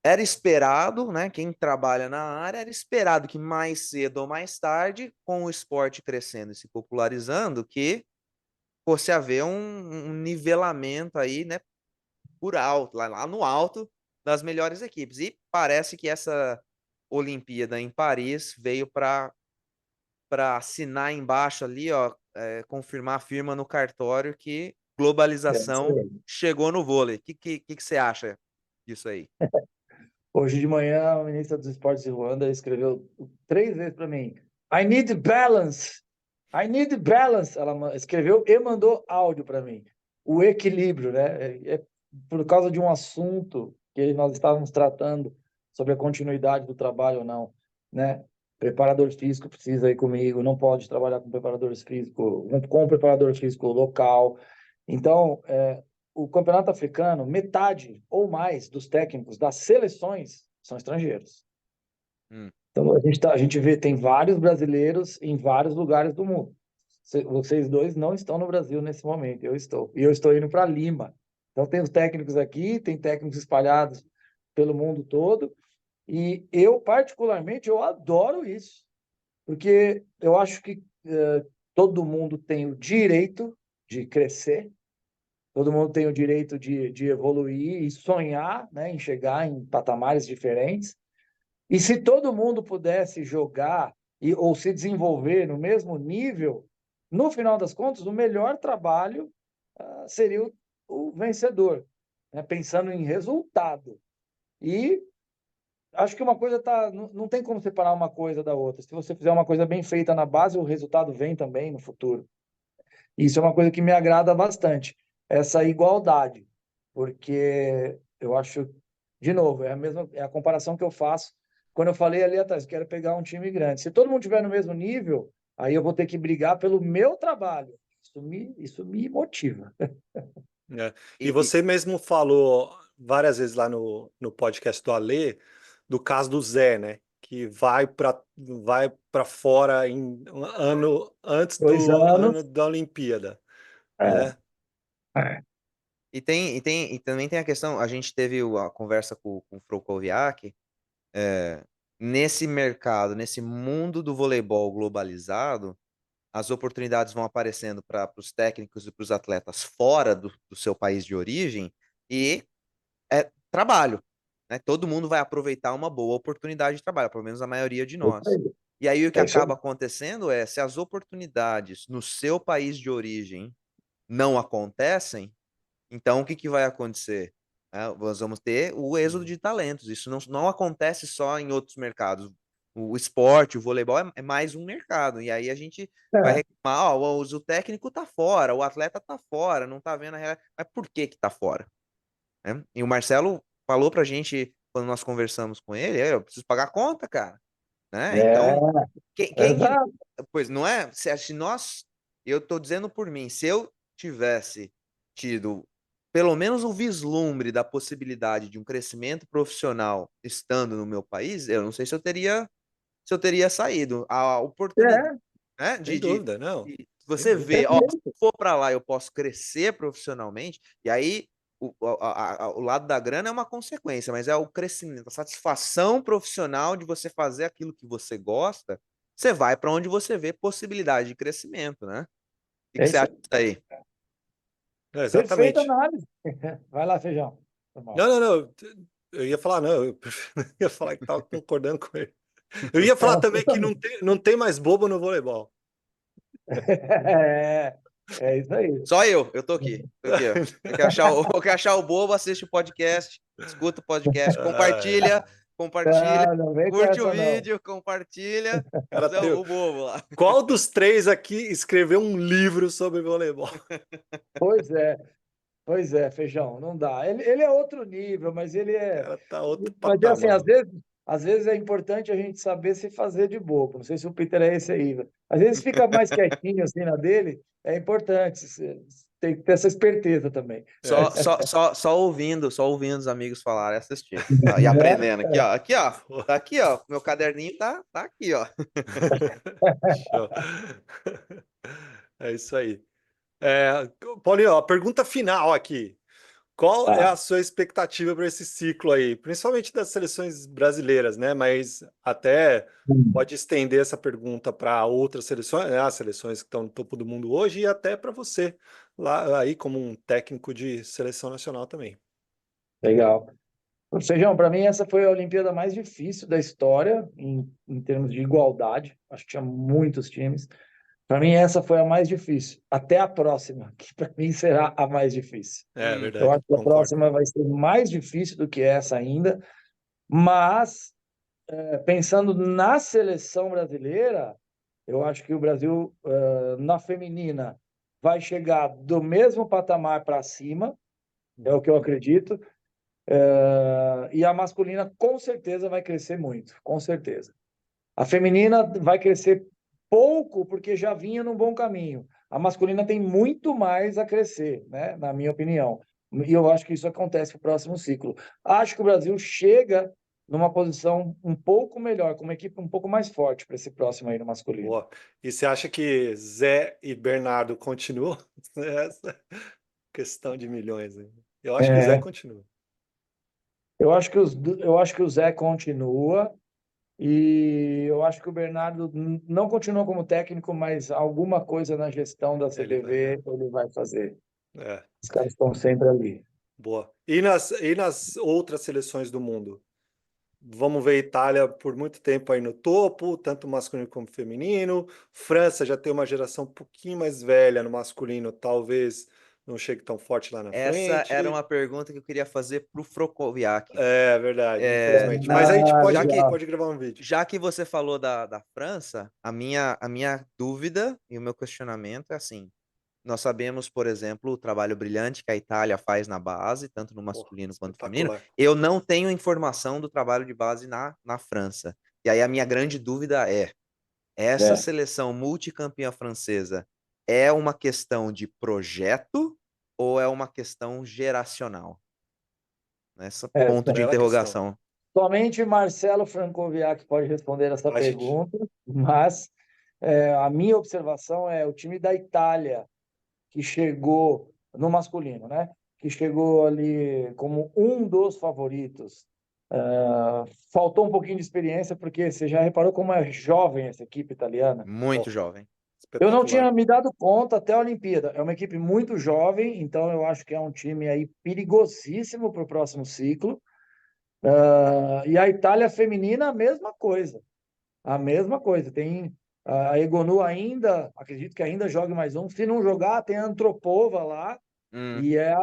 era esperado, né? Quem trabalha na área era esperado que mais cedo ou mais tarde, com o esporte crescendo e se popularizando, que fosse haver um nivelamento aí, né? Por alto, lá no alto das melhores equipes. E parece que essa Olimpíada em Paris veio para assinar embaixo ali, ó, confirmar a firma no cartório que É isso globalização aí. chegou no vôlei. O que você acha disso aí? Hoje de manhã, a ministra dos Esportes de Ruanda escreveu 3 vezes para mim: I need balance. I need balance. Ela escreveu e mandou áudio para mim. O equilíbrio, né? É por causa de um assunto que nós estávamos tratando sobre a continuidade do trabalho ou não, né? Preparador físico precisa ir comigo, não pode trabalhar com preparadores físicos, com preparador físico local. Então, o campeonato africano, metade ou mais dos técnicos das seleções são estrangeiros. Hum. Então, a gente vê, tem vários brasileiros em vários lugares do mundo. Vocês dois não estão no Brasil nesse momento, eu estou. E eu estou indo para Lima. Então, tem os técnicos aqui, tem técnicos espalhados pelo mundo todo. E eu, particularmente, eu adoro isso. Porque eu acho que todo mundo tem o direito de crescer, todo mundo tem o direito de evoluir e sonhar, né, em chegar em patamares diferentes. E se todo mundo pudesse jogar ou se desenvolver no mesmo nível, no final das contas, o melhor trabalho seria o vencedor, né, pensando em resultado. E acho que uma coisa não tem como separar uma coisa da outra. Se você fizer uma coisa bem feita na base, o resultado vem também no futuro. Isso é uma coisa que me agrada bastante, essa igualdade, porque eu acho, de novo, é a comparação que eu faço quando eu falei ali atrás, quero pegar um time grande. Se todo mundo estiver no mesmo nível, aí eu vou ter que brigar pelo meu trabalho. Isso me motiva. É. E E, você mesmo falou várias vezes lá no podcast do Alê, do caso do Zé, né? Que vai para fora em um ano antes 2 anos. ano da Olimpíada, É, né? é, e também tem a questão, a gente teve a conversa com o Frolkoviak, nesse mercado, nesse mundo do voleibol globalizado, as oportunidades vão aparecendo para os técnicos e para os atletas fora do seu país de origem e é trabalho, né? Todo mundo vai aproveitar uma boa oportunidade de trabalho, pelo menos a maioria de é isso nós. aí. E aí o que É isso aí. acaba acontecendo é, se as oportunidades no seu país de origem não acontecem, então o que que vai acontecer? Nós vamos ter o êxodo de talentos. Isso não acontece só em outros mercados. O esporte, o voleibol é mais um mercado. E aí a gente vai É, reclamar, ó, o técnico tá fora, o atleta tá fora, não tá vendo a realidade. Mas por que que tá fora? Né? E o Marcelo falou pra gente, quando nós conversamos com ele, eu preciso pagar a conta, cara. Né? é, Então, quem que... exato. Pois não é? Se nós... Eu tô dizendo por mim, se eu tivesse tido pelo menos um vislumbre da possibilidade de um crescimento profissional estando no meu país, eu não sei se eu teria saído. A oportunidade, É, né, Sem dúvida, não. Sem você dúvida. vê, ó, se perfeito. eu for para lá eu posso crescer profissionalmente, e aí o lado da grana é uma consequência, mas é o crescimento, a satisfação profissional de você fazer aquilo que você gosta, você vai para onde você vê possibilidade de crescimento, né? O que É você isso acha aí. disso aí? É, Perfeita exatamente. análise. Vai lá, Feijão. Foi Não, mal. não, não. Eu ia falar, não, eu ia falar que estava concordando com ele. Eu ia falar também que não tem mais bobo no voleibol. É, é isso aí. Só eu tô aqui. Tô aqui, ó. Quer achar o bobo, assiste o podcast, escuta o podcast, Ah, compartilha, Ah, não vem com curte o essa, não. vídeo, compartilha. cara, Você é o bobo lá. qual dos três aqui escreveu um livro sobre voleibol? Pois é, pois é, Feijão, não dá. Ele é outro nível, mas ele O é. cara tá outro Mas é assim, patamar. às vezes é importante a gente saber se fazer de bobo. Não sei se o Peter é esse aí. Às vezes fica mais quietinho assim na dele, é importante. Tem que ter essa esperteza também. É, Só ouvindo os amigos falarem, assistir. E Né? aprendendo aqui, ó. Aqui, ó. Tá aqui, ó. Meu caderninho tá aqui, ó. show. É isso aí. Paulinho, a pergunta final aqui. Qual é Tá. a sua expectativa para esse ciclo aí? Principalmente das seleções brasileiras, né? Mas até pode estender essa pergunta para outras seleções, né? As seleções que estão no topo do mundo hoje e até para você, lá aí como um técnico de seleção nacional também. Legal. Feijão, para mim essa foi a Olimpíada mais difícil da história em termos de igualdade. Acho que tinha muitos times. Para mim essa foi a mais difícil. Até a próxima, que para mim será a mais difícil. É Eu verdade, acho que a concordo. próxima vai ser mais difícil do que essa ainda, mas pensando na seleção brasileira, eu acho que o Brasil, na feminina, vai chegar do mesmo patamar para cima, é o que eu acredito. E a masculina com certeza vai crescer muito, com certeza. A feminina vai crescer pouco porque já vinha num bom caminho. A masculina tem muito mais a crescer, né? Na minha opinião. E eu acho que isso acontece no próximo ciclo. Acho que o Brasil chega numa posição um pouco melhor, com uma equipe um pouco mais forte para esse próximo aí no masculino. Boa. E você acha que Zé e Bernardo continuam? Essa questão de milhões aí. Eu acho que Zé É, continua. eu acho que o Zé continua. E eu acho que o Bernardo não continua como técnico, mas alguma coisa na gestão da Ele vai. CBV ele vai fazer. É, Os caras estão sempre ali. boa. E nas outras seleções do mundo? Vamos ver Itália por muito tempo aí no topo, tanto masculino como feminino. França já tem uma geração um pouquinho mais velha no masculino, talvez não chegue tão forte lá na Essa era frente. uma pergunta que eu queria fazer para o Frokoviak. É verdade, É, infelizmente. Mas a gente já que, Legal. pode gravar um vídeo. já que você falou da França, a minha dúvida e o meu questionamento é assim: nós sabemos, por exemplo, o trabalho brilhante que a Itália faz na base, tanto no Porra, masculino quanto no feminino. espetacular. Eu não tenho informação do trabalho de base na França. E aí a minha grande dúvida é: essa É, seleção multicampeã francesa é uma questão de projeto ou é uma questão geracional? Esse ponto de Bela questão. interrogação. somente Marcelo Francoviac pode responder essa A gente. pergunta, mas a minha observação é o time da Itália, que chegou no masculino, né? Que chegou ali como um dos favoritos. Faltou um pouquinho de experiência, porque você já reparou como é jovem essa equipe italiana? Muito Porra, jovem. Eu não espetacular. tinha me dado conta até a Olimpíada. É uma equipe muito jovem, então eu acho que é um time aí perigosíssimo para o próximo ciclo. E a Itália feminina, a mesma coisa. A mesma coisa. Tem a Egonu ainda, acredito que ainda jogue mais um. Se não jogar, tem a Antropova lá. Hum, E é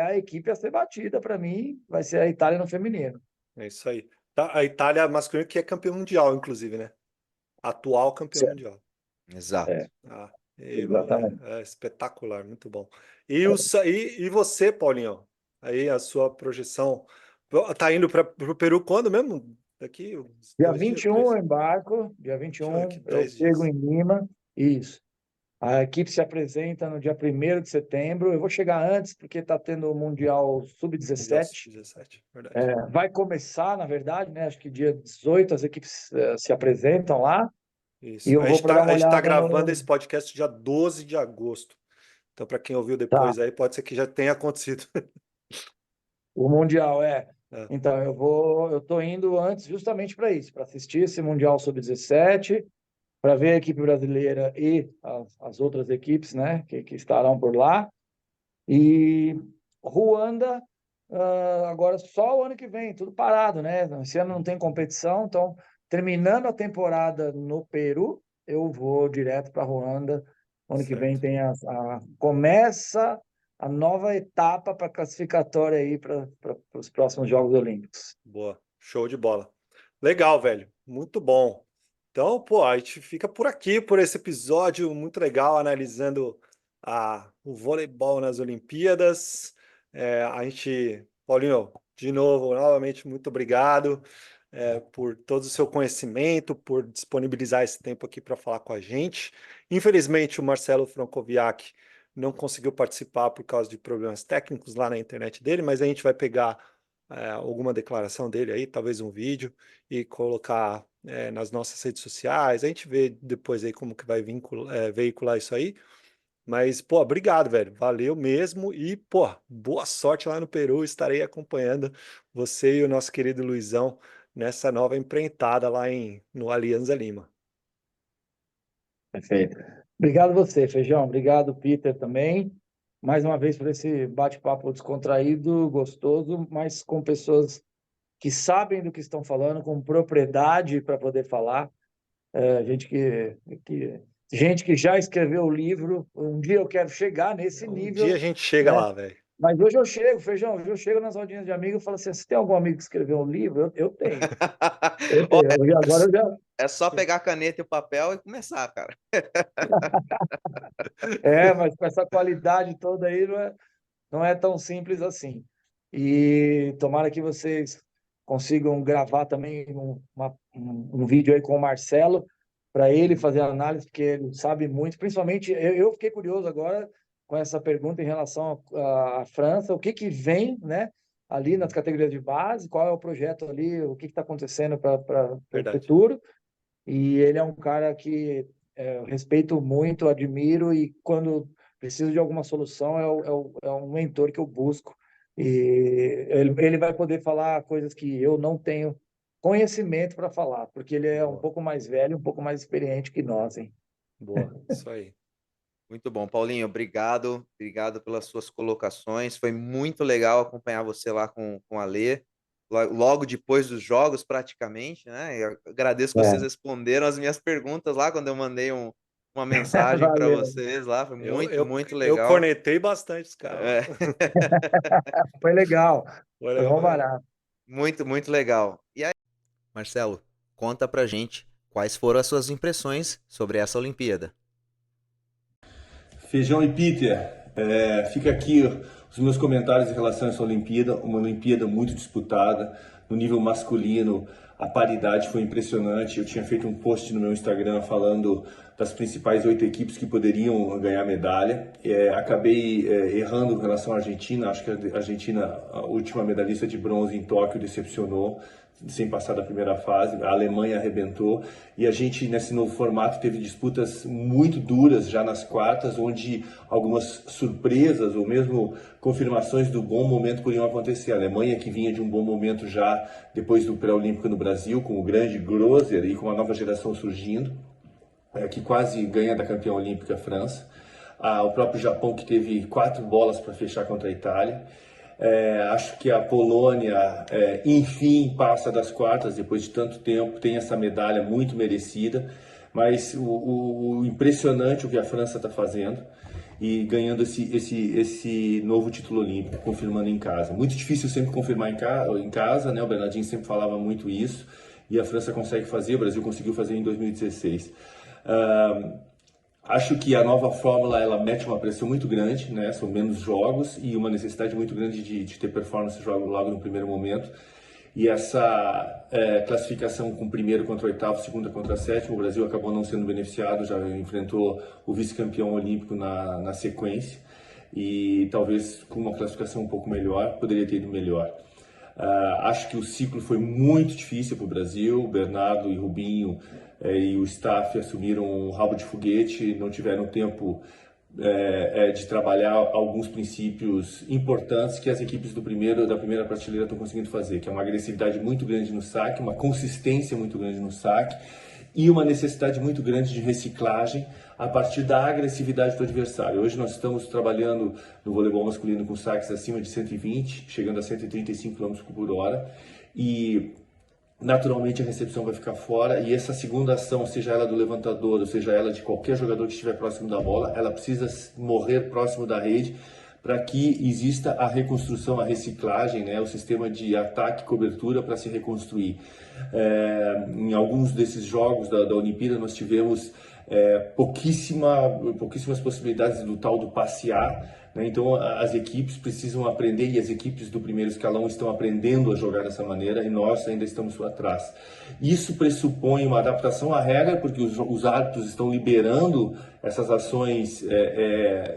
a equipe a ser batida para mim, vai ser a Itália no feminino. É isso aí. Tá, a Itália masculina que é campeão mundial, inclusive, né? Atual campeão Certo. mundial. exato. É, Ah, exatamente. é espetacular, muito bom. E você, Paulinho? Aí a sua projeção. Tá indo para o Peru quando mesmo? Daqui uns Dia 2 dias, 21 eu 3? embarco, dia Daqui 21 eu 10 chego dias. em Lima, isso. A equipe se apresenta no dia 1º de setembro. Eu vou chegar antes, porque está tendo o Mundial Mundial Sub-17. Sub-17, verdade. Vai começar, na verdade, né? Acho que dia 18 as equipes se apresentam lá. E Isso. eu vou para dar A uma gente tá olhada gravando no. esse podcast dia 12 de agosto. Então, para quem ouviu Tá, depois aí, pode ser que já tenha acontecido. o Mundial é. É, Então, eu estou indo antes justamente para isso, para assistir esse Mundial Sub-17, para ver a equipe brasileira e as outras equipes, né, que estarão por lá. E Ruanda, agora só o ano que vem, tudo parado, né? Esse ano não tem competição, então, terminando a temporada no Peru, eu vou direto para Ruanda. Ano que vem certo. começa a nova etapa para classificatória aí para os próximos Jogos Olímpicos. Boa. Show de bola. Legal, velho. Muito bom. Então, pô, a gente fica por aqui, por esse episódio muito legal, analisando o voleibol nas Olimpíadas. Paulinho, de novo, novamente, muito obrigado, por todo o seu conhecimento, por disponibilizar esse tempo aqui para falar com a gente. Infelizmente, o Marcelo Francoviak não conseguiu participar por causa de problemas técnicos lá na internet dele, mas a gente vai pegar alguma declaração dele aí, talvez um vídeo, e colocar nas nossas redes sociais. A gente vê depois aí como que vai veicular isso aí. Mas, pô, obrigado, velho. Valeu mesmo. E, pô, boa sorte lá no Peru. Estarei acompanhando você e o nosso querido Luizão nessa nova empreitada lá no Alianza Lima. Perfeito. Obrigado você, Feijão. Obrigado, Peter, também. Mais uma vez por esse bate-papo descontraído, gostoso, mas com pessoas que sabem do que estão falando, com propriedade para poder falar. Gente que já escreveu o livro. Um dia eu quero chegar nesse Um dia a nível, gente chega né? lá, velho. Mas hoje eu chego, Feijão, hoje eu chego nas rodinhas de amigos e falo assim: se tem algum amigo que escreveu um livro, eu tenho. Eu Ó, tenho. Agora eu já. é só pegar a caneta e o papel e começar, cara. Mas com essa qualidade toda aí, não é tão simples assim. E tomara que vocês consigam gravar também um vídeo aí com o Marcelo, para ele fazer a análise, porque ele sabe muito. Principalmente, eu fiquei curioso agora com essa pergunta em relação à França, o que que vem, né, ali nas categorias de base, qual é o projeto ali, o que está acontecendo para o Verdade. futuro. E ele é um cara que eu respeito muito, admiro, e quando preciso de alguma solução, é um mentor que eu busco. E ele vai poder falar coisas que eu não tenho conhecimento para falar, porque ele é um Boa, pouco mais velho, um pouco mais experiente que nós, hein? boa. Isso aí. Muito bom, Paulinho, obrigado pelas suas colocações. Foi muito legal acompanhar você lá com a Lê, logo depois dos jogos, praticamente, né? Eu agradeço que vocês É, responderam as minhas perguntas lá quando eu mandei uma mensagem para valeu. vocês lá. Foi Eu, muito, eu, muito eu legal. cornetei bastante os caras lá. É, Foi legal. Foi Foi legal bom pra caramba. barato. muito, muito legal. E aí, Marcelo, conta pra gente quais foram as suas impressões sobre essa Olimpíada. Feijão e Peter, fica aqui os meus comentários em relação a essa Olimpíada, uma Olimpíada muito disputada, no nível masculino a paridade foi impressionante, eu tinha feito um post no meu Instagram falando das principais 8 equipes que poderiam ganhar medalha, acabei errando em relação à Argentina, acho que a Argentina, a última medalhista de bronze em Tóquio, decepcionou, sem passar da primeira fase, a Alemanha arrebentou e a gente nesse novo formato teve disputas muito duras já nas quartas, onde algumas surpresas ou mesmo confirmações do bom momento poderiam acontecer. A Alemanha que vinha de um bom momento já depois do pré-olímpico no Brasil, com o grande Grozer e com a nova geração surgindo, que quase ganha da campeã olímpica França. O próprio Japão que teve 4 bolas para fechar contra a Itália. Acho que a Polônia, enfim, passa das quartas depois de tanto tempo, tem essa medalha muito merecida, mas o impressionante o que a França está fazendo e ganhando esse novo título olímpico, confirmando em casa. Muito difícil sempre confirmar em casa, né? O Bernardinho sempre falava muito isso, e a França consegue fazer, o Brasil conseguiu fazer em 2016. Acho que a nova fórmula ela mete uma pressão muito grande, né? São menos jogos e uma necessidade muito grande de ter performance logo no primeiro momento. E essa classificação com primeiro contra oitavo, segunda contra sétimo, o Brasil acabou não sendo beneficiado, já enfrentou o vice-campeão olímpico na sequência e talvez com uma classificação um pouco melhor, poderia ter ido melhor. Acho que o ciclo foi muito difícil para o Brasil. O Bernardo e Rubinho e o staff assumiram um rabo de foguete, não tiveram tempo de trabalhar alguns princípios importantes que as equipes da primeira prateleira estão conseguindo fazer, que é uma agressividade muito grande no saque, uma consistência muito grande no saque e uma necessidade muito grande de reciclagem a partir da agressividade do adversário. Hoje nós estamos trabalhando no voleibol masculino com saques acima de 120, chegando a 135 km por hora, e naturalmente a recepção vai ficar fora, e essa segunda ação, seja ela do levantador, ou seja ela de qualquer jogador que estiver próximo da bola, ela precisa morrer próximo da rede para que exista a reconstrução, a reciclagem, né, o sistema de ataque e cobertura para se reconstruir. Em alguns desses jogos da Olimpíada nós tivemos pouquíssimas possibilidades do tal do passear, né? Então as equipes precisam aprender e as equipes do primeiro escalão estão aprendendo a jogar dessa maneira e nós ainda estamos atrás. Isso pressupõe uma adaptação à regra, porque os árbitros estão liberando essas ações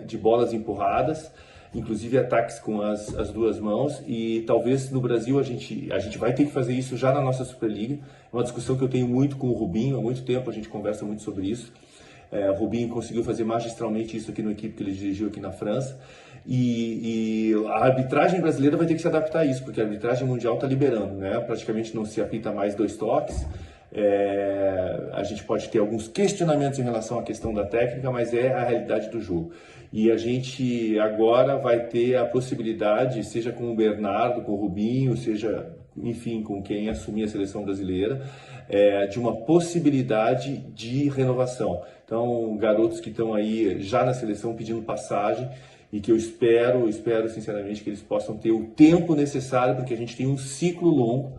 de bolas empurradas, inclusive ataques com as duas mãos, e talvez no Brasil a gente vai ter que fazer isso já na nossa Superliga. É uma discussão que eu tenho muito com o Rubinho, há muito tempo a gente conversa muito sobre isso. O Rubinho conseguiu fazer magistralmente isso aqui na equipe que ele dirigiu aqui na França, e a arbitragem brasileira vai ter que se adaptar a isso, porque a arbitragem mundial está liberando, né? Praticamente não se apita mais 2 toques. A gente pode ter alguns questionamentos em relação à questão da técnica, mas é a realidade do jogo. E a gente agora vai ter a possibilidade, seja com o Bernardo, com o Rubinho, seja, enfim, com quem assumir a seleção brasileira, de uma possibilidade de renovação. Então, garotos que estão aí já na seleção pedindo passagem e que eu espero sinceramente que eles possam ter o tempo necessário, porque a gente tem um ciclo longo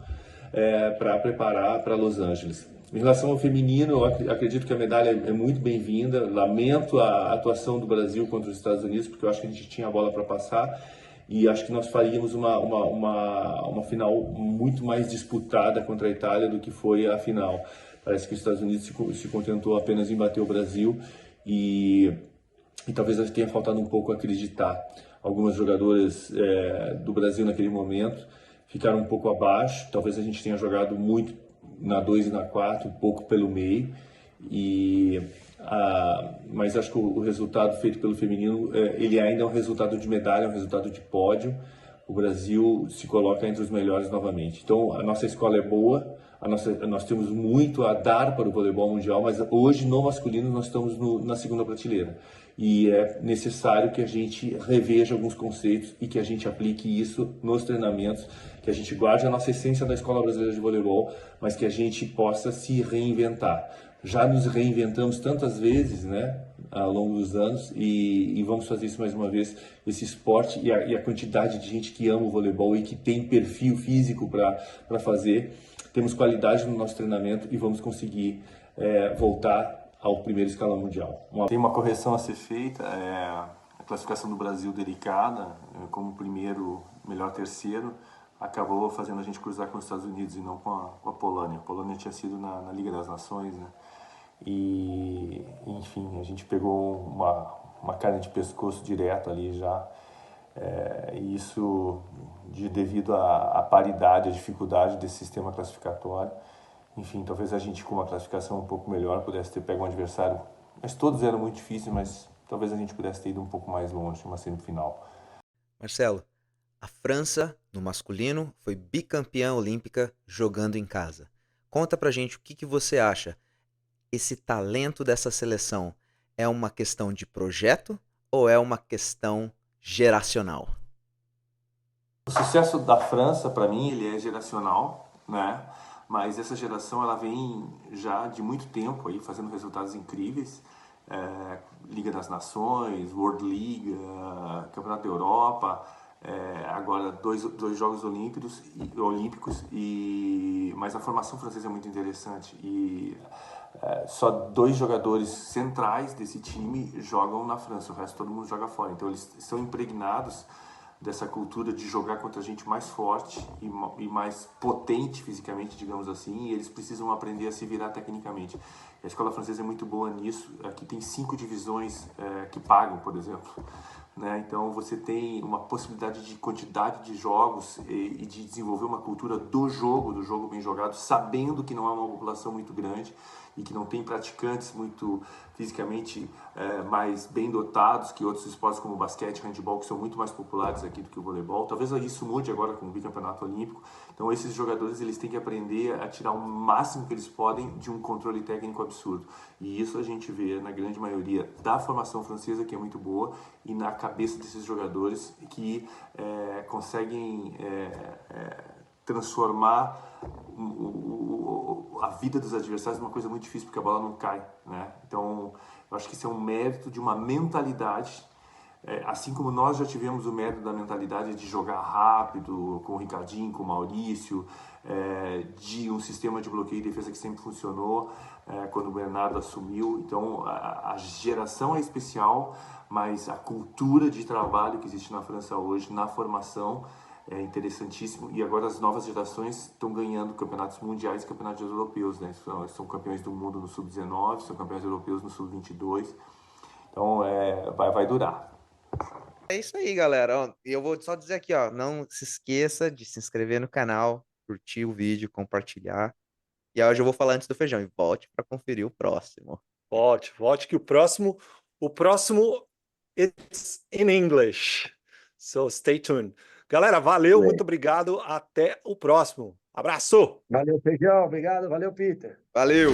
para preparar para Los Angeles. Em relação ao feminino, eu acredito que a medalha é muito bem-vinda. Lamento a atuação do Brasil contra os Estados Unidos, porque eu acho que a gente tinha a bola para passar e acho que nós faríamos uma final muito mais disputada contra a Itália do que foi a final. Parece que os Estados Unidos se contentou apenas em bater o Brasil e talvez tenha faltado um pouco acreditar. Algumas jogadoras do Brasil naquele momento ficaram um pouco abaixo, talvez a gente tenha jogado muito na 2 e na 4, um pouco pelo meio, mas acho que o resultado feito pelo feminino, ele ainda é um resultado de medalha, é um resultado de pódio. O Brasil se coloca entre os melhores novamente. Então a nossa escola é boa, Nós temos muito a dar para o voleibol mundial, mas hoje no masculino nós estamos na segunda prateleira. E é necessário que a gente reveja alguns conceitos e que a gente aplique isso nos treinamentos, que a gente guarde a nossa essência da Escola Brasileira de Voleibol, mas que a gente possa se reinventar. Já nos reinventamos tantas vezes, né, ao longo dos anos, e vamos fazer isso mais uma vez, esse esporte e a quantidade de gente que ama o voleibol e que tem perfil físico para fazer. Temos qualidade no nosso treinamento e vamos conseguir voltar ao primeiro escalão mundial. Tem uma correção a ser feita, a classificação do Brasil delicada, como primeiro, melhor terceiro, acabou fazendo a gente cruzar com os Estados Unidos e não com a Polônia. A Polônia tinha sido na Liga das Nações, né? E, enfim, a gente pegou uma carne de pescoço direto ali já, e isso devido à paridade, à dificuldade desse sistema classificatório. Enfim, talvez a gente com uma classificação um pouco melhor pudesse ter pego um adversário, mas todos eram muito difíceis, mas talvez a gente pudesse ter ido um pouco mais longe, uma semifinal. Marcelo, a França, no masculino, foi bicampeã olímpica jogando em casa. Conta pra gente o que você acha. Esse talento dessa seleção é uma questão de projeto ou é uma questão geracional? O sucesso da França, para mim, ele é geracional, né? Mas essa geração ela vem já de muito tempo aí fazendo resultados incríveis, Liga das Nações, World League, Campeonato da Europa, agora dois Jogos Olímpicos mas a formação francesa é muito interessante e só 2 jogadores centrais desse time jogam na França, o resto todo mundo joga fora, então eles são impregnados dessa cultura de jogar contra gente mais forte e mais potente fisicamente, digamos assim, e eles precisam aprender a se virar tecnicamente. A escola francesa é muito boa nisso. Aqui tem 5 divisões que pagam, por exemplo, né? Então você tem uma possibilidade de quantidade de jogos e de desenvolver uma cultura do jogo bem jogado, sabendo que não é uma população muito grande e que não tem praticantes muito fisicamente mais bem dotados que outros esportes como basquete, handebol, que são muito mais populares aqui do que o voleibol. Talvez isso mude agora com o bicampeonato olímpico. Então esses jogadores eles têm que aprender a tirar o máximo que eles podem de um controle técnico absurdo. E isso a gente vê na grande maioria da formação francesa, que é muito boa, e na cabeça desses jogadores que conseguem transformar a vida dos adversários numa coisa muito difícil, porque a bola não cai, né? Então, eu acho que isso é um mérito de uma mentalidade, assim como nós já tivemos o mérito da mentalidade de jogar rápido, com o Ricardinho, com o Maurício, de um sistema de bloqueio e defesa que sempre funcionou, quando o Bernardo assumiu. Então, a geração é especial, mas a cultura de trabalho que existe na França hoje, na formação, é interessantíssimo, e agora as novas gerações estão ganhando campeonatos mundiais e campeonatos europeus, né? São campeões do mundo no Sub-19, são campeões europeus no Sub-22, então vai durar. É isso aí, galera. Ó, eu vou só dizer aqui, ó, não se esqueça de se inscrever no canal, curtir o vídeo, compartilhar. E hoje eu vou falar antes do feijão, e volte para conferir o próximo. Volte que o próximo it's in English. So stay tuned. Galera, valeu, muito obrigado. Até o próximo. Abraço! Valeu, Feijão. Obrigado. Valeu, Peter. Valeu!